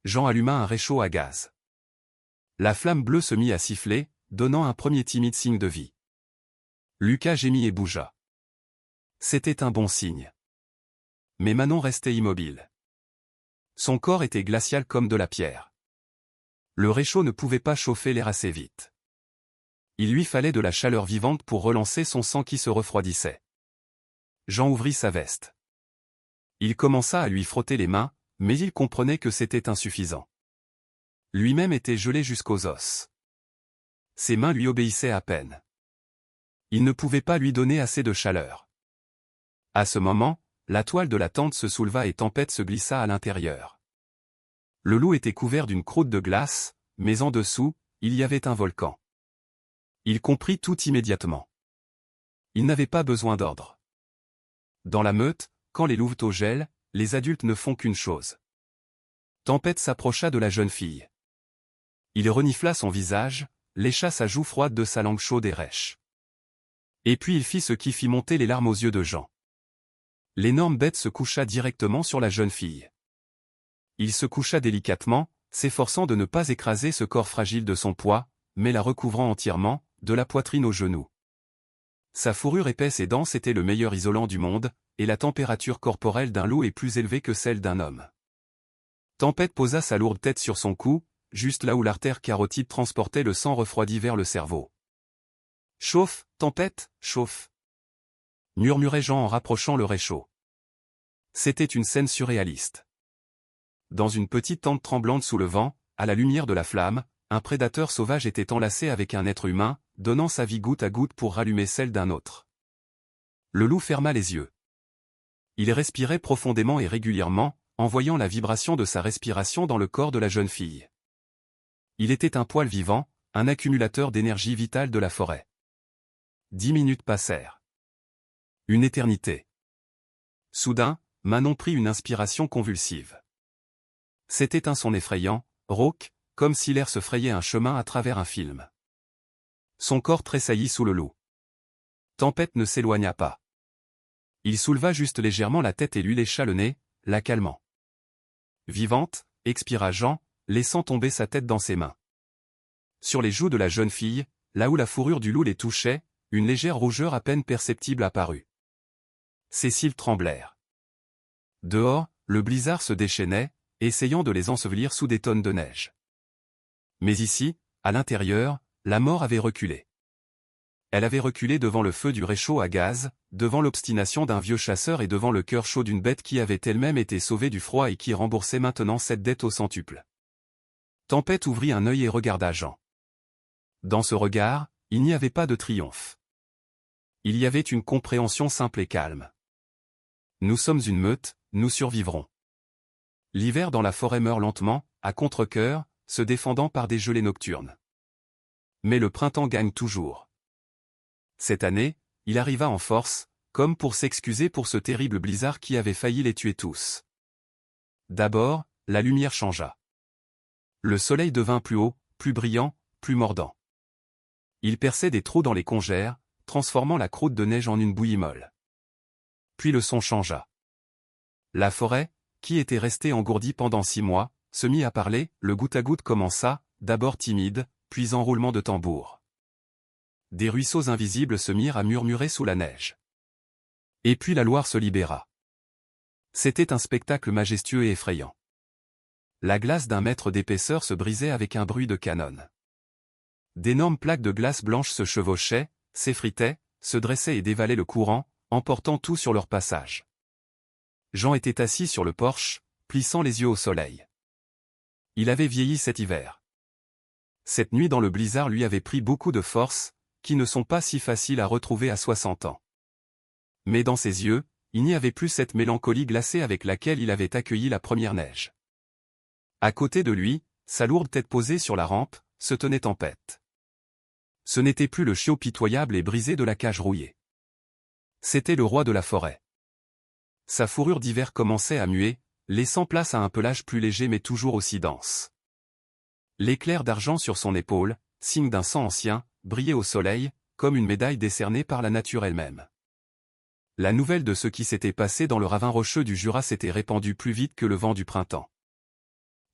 Jean alluma un réchaud à gaz. La flamme bleue se mit à siffler, donnant un premier timide signe de vie. Lucas gémit et bougea. C'était un bon signe. Mais Manon restait immobile. Son corps était glacial comme de la pierre. Le réchaud ne pouvait pas chauffer l'air assez vite. Il lui fallait de la chaleur vivante pour relancer son sang qui se refroidissait. Jean ouvrit sa veste. Il commença à lui frotter les mains, mais il comprenait que c'était insuffisant. Lui-même était gelé jusqu'aux os. Ses mains lui obéissaient à peine. Il ne pouvait pas lui donner assez de chaleur. À ce moment, la toile de la tente se souleva et Tempête se glissa à l'intérieur. Le loup était couvert d'une croûte de glace, mais en dessous, il y avait un volcan. Il comprit tout immédiatement. Il n'avait pas besoin d'ordre. Dans la meute, quand les louveteaux gèlent, les adultes ne font qu'une chose. Tempête s'approcha de la jeune fille. Il renifla son visage, lécha sa joue froide de sa langue chaude et rêche. Et puis il fit ce qui fit monter les larmes aux yeux de Jean. L'énorme bête se coucha directement sur la jeune fille. Il se coucha délicatement, s'efforçant de ne pas écraser ce corps fragile de son poids, mais la recouvrant entièrement, de la poitrine aux genoux. Sa fourrure épaisse et dense était le meilleur isolant du monde, et la température corporelle d'un loup est plus élevée que celle d'un homme. Tempête posa sa lourde tête sur son cou, juste là où l'artère carotide transportait le sang refroidi vers le cerveau. « Chauffe, Tempête, chauffe !» murmurait Jean en rapprochant le réchaud. C'était une scène surréaliste. Dans une petite tente tremblante sous le vent, à la lumière de la flamme, un prédateur sauvage était enlacé avec un être humain, donnant sa vie goutte à goutte pour rallumer celle d'un autre. Le loup ferma les yeux. Il respirait profondément et régulièrement, envoyant la vibration de sa respiration dans le corps de la jeune fille. Il était un poil vivant, un accumulateur d'énergie vitale de la forêt. 10 minutes passèrent. Une éternité. Soudain, Manon prit une inspiration convulsive. C'était un son effrayant, rauque, comme si l'air se frayait un chemin à travers un film. Son corps tressaillit sous le loup. Tempête ne s'éloigna pas. Il souleva juste légèrement la tête et lui lécha le nez, la calmant. Vivante, expira Jean, laissant tomber sa tête dans ses mains. Sur les joues de la jeune fille, là où la fourrure du loup les touchait, une légère rougeur à peine perceptible apparut. Ses cils tremblèrent. Dehors, le blizzard se déchaînait, essayant de les ensevelir sous des tonnes de neige. Mais ici, à l'intérieur, la mort avait reculé. Elle avait reculé devant le feu du réchaud à gaz, devant l'obstination d'un vieux chasseur et devant le cœur chaud d'une bête qui avait elle-même été sauvée du froid et qui remboursait maintenant cette dette au centuple. Tempête ouvrit un œil et regarda Jean. Dans ce regard, il n'y avait pas de triomphe. Il y avait une compréhension simple et calme. Nous sommes une meute, nous survivrons. L'hiver dans la forêt meurt lentement, à contre-cœur, se défendant par des gelées nocturnes. Mais le printemps gagne toujours. Cette année, il arriva en force, comme pour s'excuser pour ce terrible blizzard qui avait failli les tuer tous. D'abord, la lumière changea. Le soleil devint plus haut, plus brillant, plus mordant. Il perçait des trous dans les congères, transformant la croûte de neige en une bouillie molle. Puis le son changea. La forêt, qui était restée engourdie pendant 6 mois, se mit à parler, le goutte à goutte commença, d'abord timide, puis en roulement de tambour. Des ruisseaux invisibles se mirent à murmurer sous la neige. Et puis la Loire se libéra. C'était un spectacle majestueux et effrayant. La glace d'1 mètre d'épaisseur se brisait avec un bruit de canon. D'énormes plaques de glace blanche se chevauchaient, s'effritaient, se dressaient et dévalaient le courant, emportant tout sur leur passage. Jean était assis sur le porche, plissant les yeux au soleil. Il avait vieilli cet hiver. Cette nuit dans le blizzard lui avait pris beaucoup de force, qui ne sont pas si faciles à retrouver à 60 ans. Mais dans ses yeux, il n'y avait plus cette mélancolie glacée avec laquelle il avait accueilli la première neige. À côté de lui, sa lourde tête posée sur la rampe, se tenait Tempête. Ce n'était plus le chiot pitoyable et brisé de la cage rouillée. C'était le roi de la forêt. Sa fourrure d'hiver commençait à muer, laissant place à un pelage plus léger mais toujours aussi dense. L'éclair d'argent sur son épaule, signe d'un sang ancien, brillait au soleil, comme une médaille décernée par la nature elle-même. La nouvelle de ce qui s'était passé dans le ravin rocheux du Jura s'était répandue plus vite que le vent du printemps.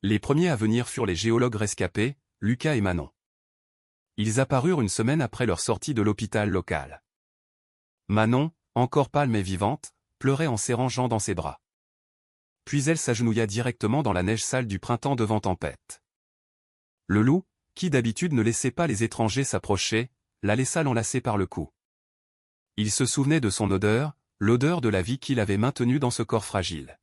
Les premiers à venir furent les géologues rescapés, Lucas et Manon. Ils apparurent une semaine après leur sortie de l'hôpital local. Manon, encore pâle mais vivante, pleurait en serrant Jean dans ses bras. Puis elle s'agenouilla directement dans la neige sale du printemps devant Tempête. Le loup, qui d'habitude ne laissait pas les étrangers s'approcher, la laissa l'enlacer par le cou. Il se souvenait de son odeur, l'odeur de la vie qu'il avait maintenue dans ce corps fragile.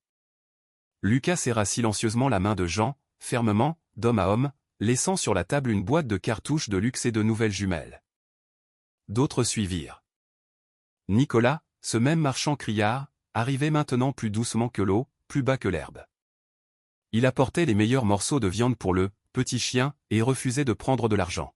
Lucas serra silencieusement la main de Jean, fermement, d'homme à homme, laissant sur la table une boîte de cartouches de luxe et de nouvelles jumelles. D'autres suivirent. Nicolas, ce même marchand criard, arrivait maintenant plus doucement que l'eau, plus bas que l'herbe. Il apportait les meilleurs morceaux de viande pour le petit chien et refusait de prendre de l'argent.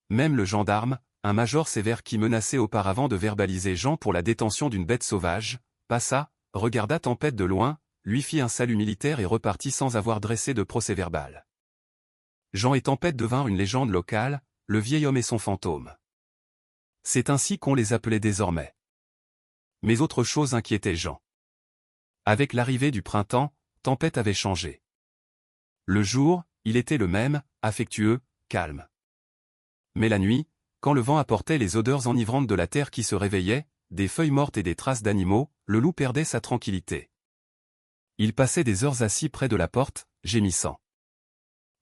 Même le gendarme, un major sévère qui menaçait auparavant de verbaliser Jean pour la détention d'une bête sauvage, passa, regarda Tempête de loin, lui fit un salut militaire et repartit sans avoir dressé de procès-verbal. Jean et Tempête devinrent une légende locale, le vieil homme et son fantôme. C'est ainsi qu'on les appelait désormais. Mais autre chose inquiétait Jean. Avec l'arrivée du printemps, Tempête avait changé. Le jour, il était le même, affectueux, calme. Mais la nuit, quand le vent apportait les odeurs enivrantes de la terre qui se réveillait, des feuilles mortes et des traces d'animaux, le loup perdait sa tranquillité. Il passait des heures assis près de la porte, gémissant.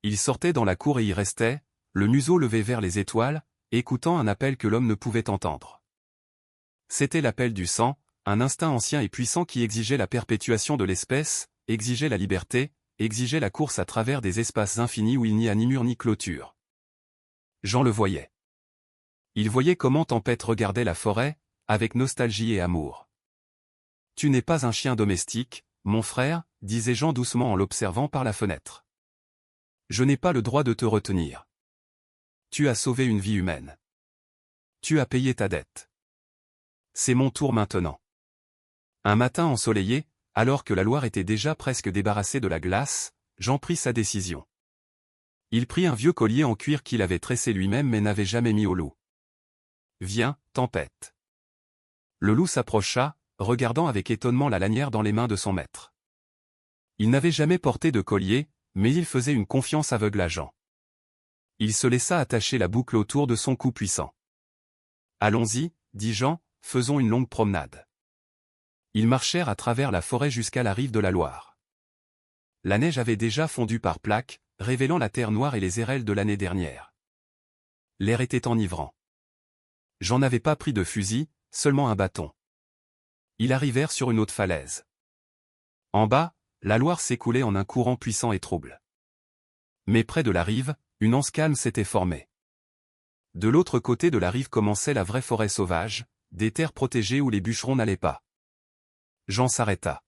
Il sortait dans la cour et y restait, le museau levé vers les étoiles, écoutant un appel que l'homme ne pouvait entendre. C'était l'appel du sang, un instinct ancien et puissant qui exigeait la perpétuation de l'espèce, exigeait la liberté, exigeait la course à travers des espaces infinis où il n'y a ni mur ni clôture. Jean le voyait. Il voyait comment Tempête regardait la forêt, avec nostalgie et amour. « Tu n'es pas un chien domestique, mon frère, disait Jean doucement en l'observant par la fenêtre. Je n'ai pas le droit de te retenir. Tu as sauvé une vie humaine. Tu as payé ta dette. C'est mon tour maintenant. » Un matin ensoleillé, alors que la Loire était déjà presque débarrassée de la glace, Jean prit sa décision. Il prit un vieux collier en cuir qu'il avait tressé lui-même mais n'avait jamais mis au loup. « Viens, Tempête. » Le loup s'approcha, regardant avec étonnement la lanière dans les mains de son maître. Il n'avait jamais porté de collier, mais il faisait une confiance aveugle à Jean. Il se laissa attacher la boucle autour de son cou puissant. « Allons-y, dit Jean, faisons une longue promenade. » Ils marchèrent à travers la forêt jusqu'à la rive de la Loire. La neige avait déjà fondu par plaques, révélant la terre noire et les érelles de l'année dernière. L'air était enivrant. Jean n'avait pas pris de fusil, seulement un bâton. Ils arrivèrent sur une haute falaise. En bas, la Loire s'écoulait en un courant puissant et trouble. Mais près de la rive, une anse calme s'était formée. De l'autre côté de la rive commençait la vraie forêt sauvage, des terres protégées où les bûcherons n'allaient pas. Jean s'arrêta.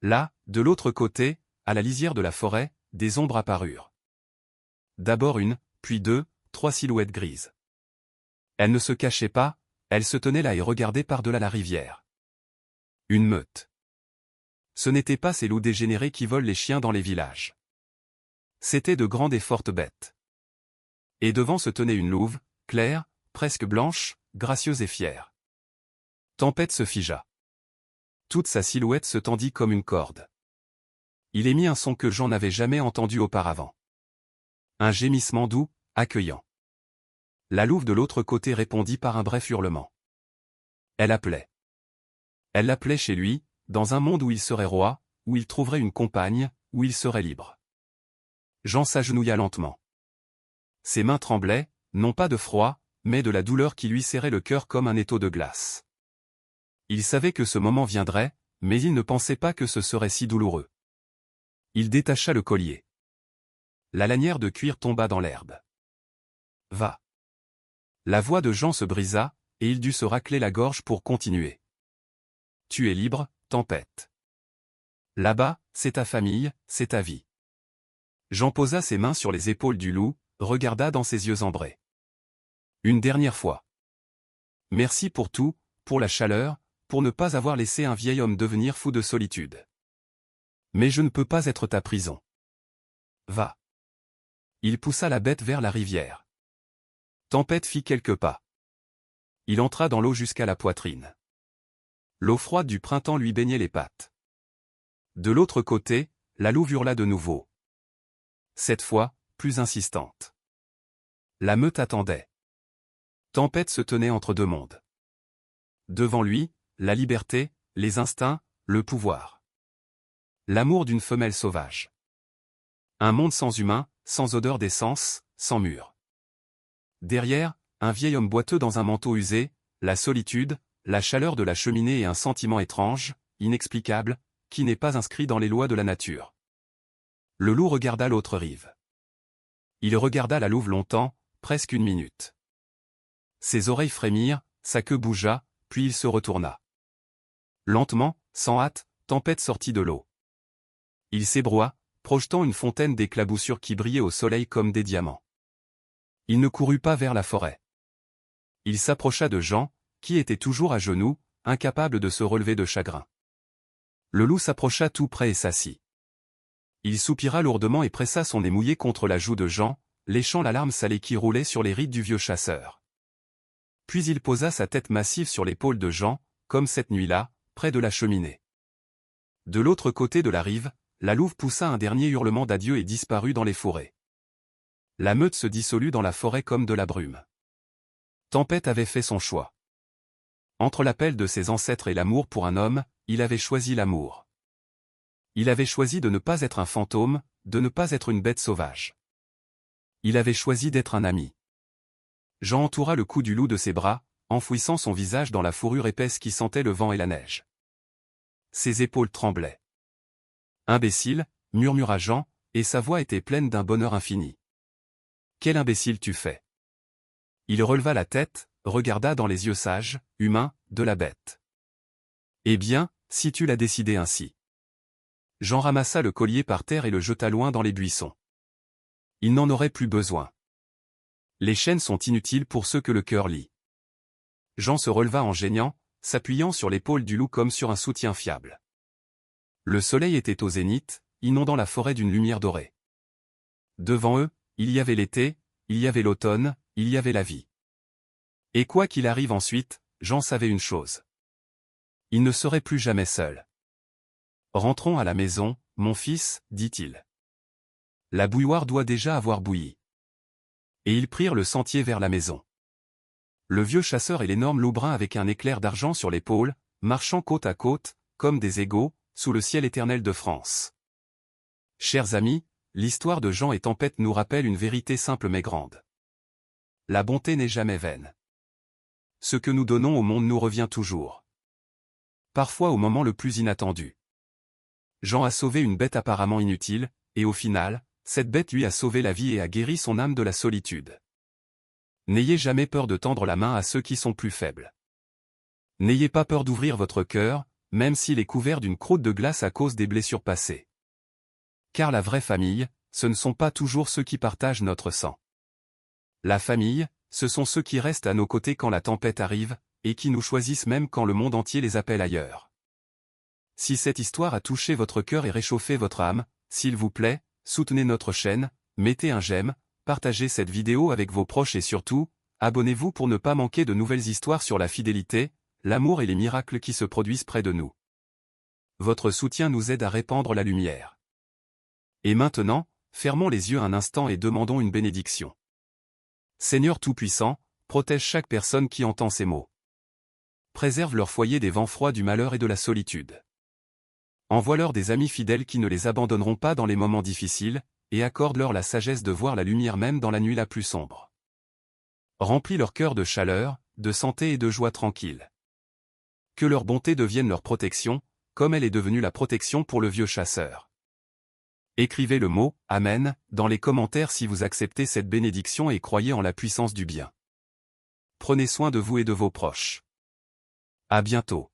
Là, de l'autre côté, à la lisière de la forêt, des ombres apparurent. D'abord une, puis deux, trois silhouettes grises. Elles ne se cachaient pas, elles se tenaient là et regardaient par-delà la rivière. Une meute. Ce n'étaient pas ces loups dégénérés qui volent les chiens dans les villages. C'étaient de grandes et fortes bêtes. Et devant se tenait une louve, claire, presque blanche, gracieuse et fière. Tempête se figea. Toute sa silhouette se tendit comme une corde. Il émit un son que Jean n'avait jamais entendu auparavant. Un gémissement doux, accueillant. La louve de l'autre côté répondit par un bref hurlement. Elle appelait. Elle l'appelait chez lui, dans un monde où il serait roi, où il trouverait une compagne, où il serait libre. Jean s'agenouilla lentement. Ses mains tremblaient, non pas de froid, mais de la douleur qui lui serrait le cœur comme un étau de glace. Il savait que ce moment viendrait, mais il ne pensait pas que ce serait si douloureux. Il détacha le collier. La lanière de cuir tomba dans l'herbe. Va. La voix de Jean se brisa, et il dut se racler la gorge pour continuer. Tu es libre, Tempête. Là-bas, c'est ta famille, c'est ta vie. Jean posa ses mains sur les épaules du loup, regarda dans ses yeux ambrés. Une dernière fois. Merci pour tout, pour la chaleur, pour ne pas avoir laissé un vieil homme devenir fou de solitude. Mais je ne peux pas être ta prison. Va. Il poussa la bête vers la rivière. Tempête fit quelques pas. Il entra dans l'eau jusqu'à la poitrine. L'eau froide du printemps lui baignait les pattes. De l'autre côté, la louve hurla de nouveau. Cette fois, plus insistante. La meute attendait. Tempête se tenait entre deux mondes. Devant lui, la liberté, les instincts, le pouvoir. L'amour d'une femelle sauvage. Un monde sans humain, sans odeur d'essence, sans mur. Derrière, un vieil homme boiteux dans un manteau usé, la solitude, la chaleur de la cheminée et un sentiment étrange, inexplicable, qui n'est pas inscrit dans les lois de la nature. Le loup regarda l'autre rive. Il regarda la louve longtemps, presque une minute. Ses oreilles frémirent, sa queue bougea, puis il se retourna. Lentement, sans hâte, Tempête sortit de l'eau. Il s'ébroua, projetant une fontaine d'éclaboussures qui brillaient au soleil comme des diamants. Il ne courut pas vers la forêt. Il s'approcha de Jean, qui était toujours à genoux, incapable de se relever de chagrin. Le loup s'approcha tout près et s'assit. Il soupira lourdement et pressa son nez mouillé contre la joue de Jean, léchant la larme salée qui roulait sur les rides du vieux chasseur. Puis il posa sa tête massive sur l'épaule de Jean, comme cette nuit-là, près de la cheminée. De l'autre côté de la rive, la louve poussa un dernier hurlement d'adieu et disparut dans les fourrés. La meute se dissolut dans la forêt comme de la brume. Tempête avait fait son choix. Entre l'appel de ses ancêtres et l'amour pour un homme, il avait choisi l'amour. Il avait choisi de ne pas être un fantôme, de ne pas être une bête sauvage. Il avait choisi d'être un ami. Jean entoura le cou du loup de ses bras, enfouissant son visage dans la fourrure épaisse qui sentait le vent et la neige. Ses épaules tremblaient. Imbécile, murmura Jean, et sa voix était pleine d'un bonheur infini. Quel imbécile tu fais. Il releva la tête, regarda dans les yeux sages, humains, de la bête. Eh bien, si tu l'as décidé ainsi. Jean ramassa le collier par terre et le jeta loin dans les buissons. Il n'en aurait plus besoin. Les chaînes sont inutiles pour ceux que le cœur lie. Jean se releva en geignant, s'appuyant sur l'épaule du loup comme sur un soutien fiable. Le soleil était au zénith, inondant la forêt d'une lumière dorée. Devant eux, il y avait l'été, il y avait l'automne, il y avait la vie. Et quoi qu'il arrive ensuite, Jean savait une chose. Il ne serait plus jamais seul. Rentrons à la maison, mon fils, dit-il. La bouilloire doit déjà avoir bouilli. Et ils prirent le sentier vers la maison. Le vieux chasseur et l'énorme loup brun avec un éclair d'argent sur l'épaule, marchant côte à côte, comme des égaux, sous le ciel éternel de France. Chers amis, l'histoire de Jean et Tempête nous rappelle une vérité simple mais grande. La bonté n'est jamais vaine. Ce que nous donnons au monde nous revient toujours. Parfois au moment le plus inattendu. Jean a sauvé une bête apparemment inutile, et au final, cette bête lui a sauvé la vie et a guéri son âme de la solitude. N'ayez jamais peur de tendre la main à ceux qui sont plus faibles. N'ayez pas peur d'ouvrir votre cœur, même s'il est couvert d'une croûte de glace à cause des blessures passées. Car la vraie famille, ce ne sont pas toujours ceux qui partagent notre sang. La famille, ce sont ceux qui restent à nos côtés quand la tempête arrive, et qui nous choisissent même quand le monde entier les appelle ailleurs. Si cette histoire a touché votre cœur et réchauffé votre âme, s'il vous plaît, soutenez notre chaîne, mettez un j'aime, partagez cette vidéo avec vos proches et surtout, abonnez-vous pour ne pas manquer de nouvelles histoires sur la fidélité, l'amour et les miracles qui se produisent près de nous. Votre soutien nous aide à répandre la lumière. Et maintenant, fermons les yeux un instant et demandons une bénédiction. Seigneur Tout-Puissant, protège chaque personne qui entend ces mots. Préserve leur foyer des vents froids du malheur et de la solitude. Envoie-leur des amis fidèles qui ne les abandonneront pas dans les moments difficiles, et accorde-leur la sagesse de voir la lumière même dans la nuit la plus sombre. Remplis leur cœur de chaleur, de santé et de joie tranquille. Que leur bonté devienne leur protection, comme elle est devenue la protection pour le vieux chasseur. Écrivez le mot « Amen » dans les commentaires si vous acceptez cette bénédiction et croyez en la puissance du bien. Prenez soin de vous et de vos proches. À bientôt.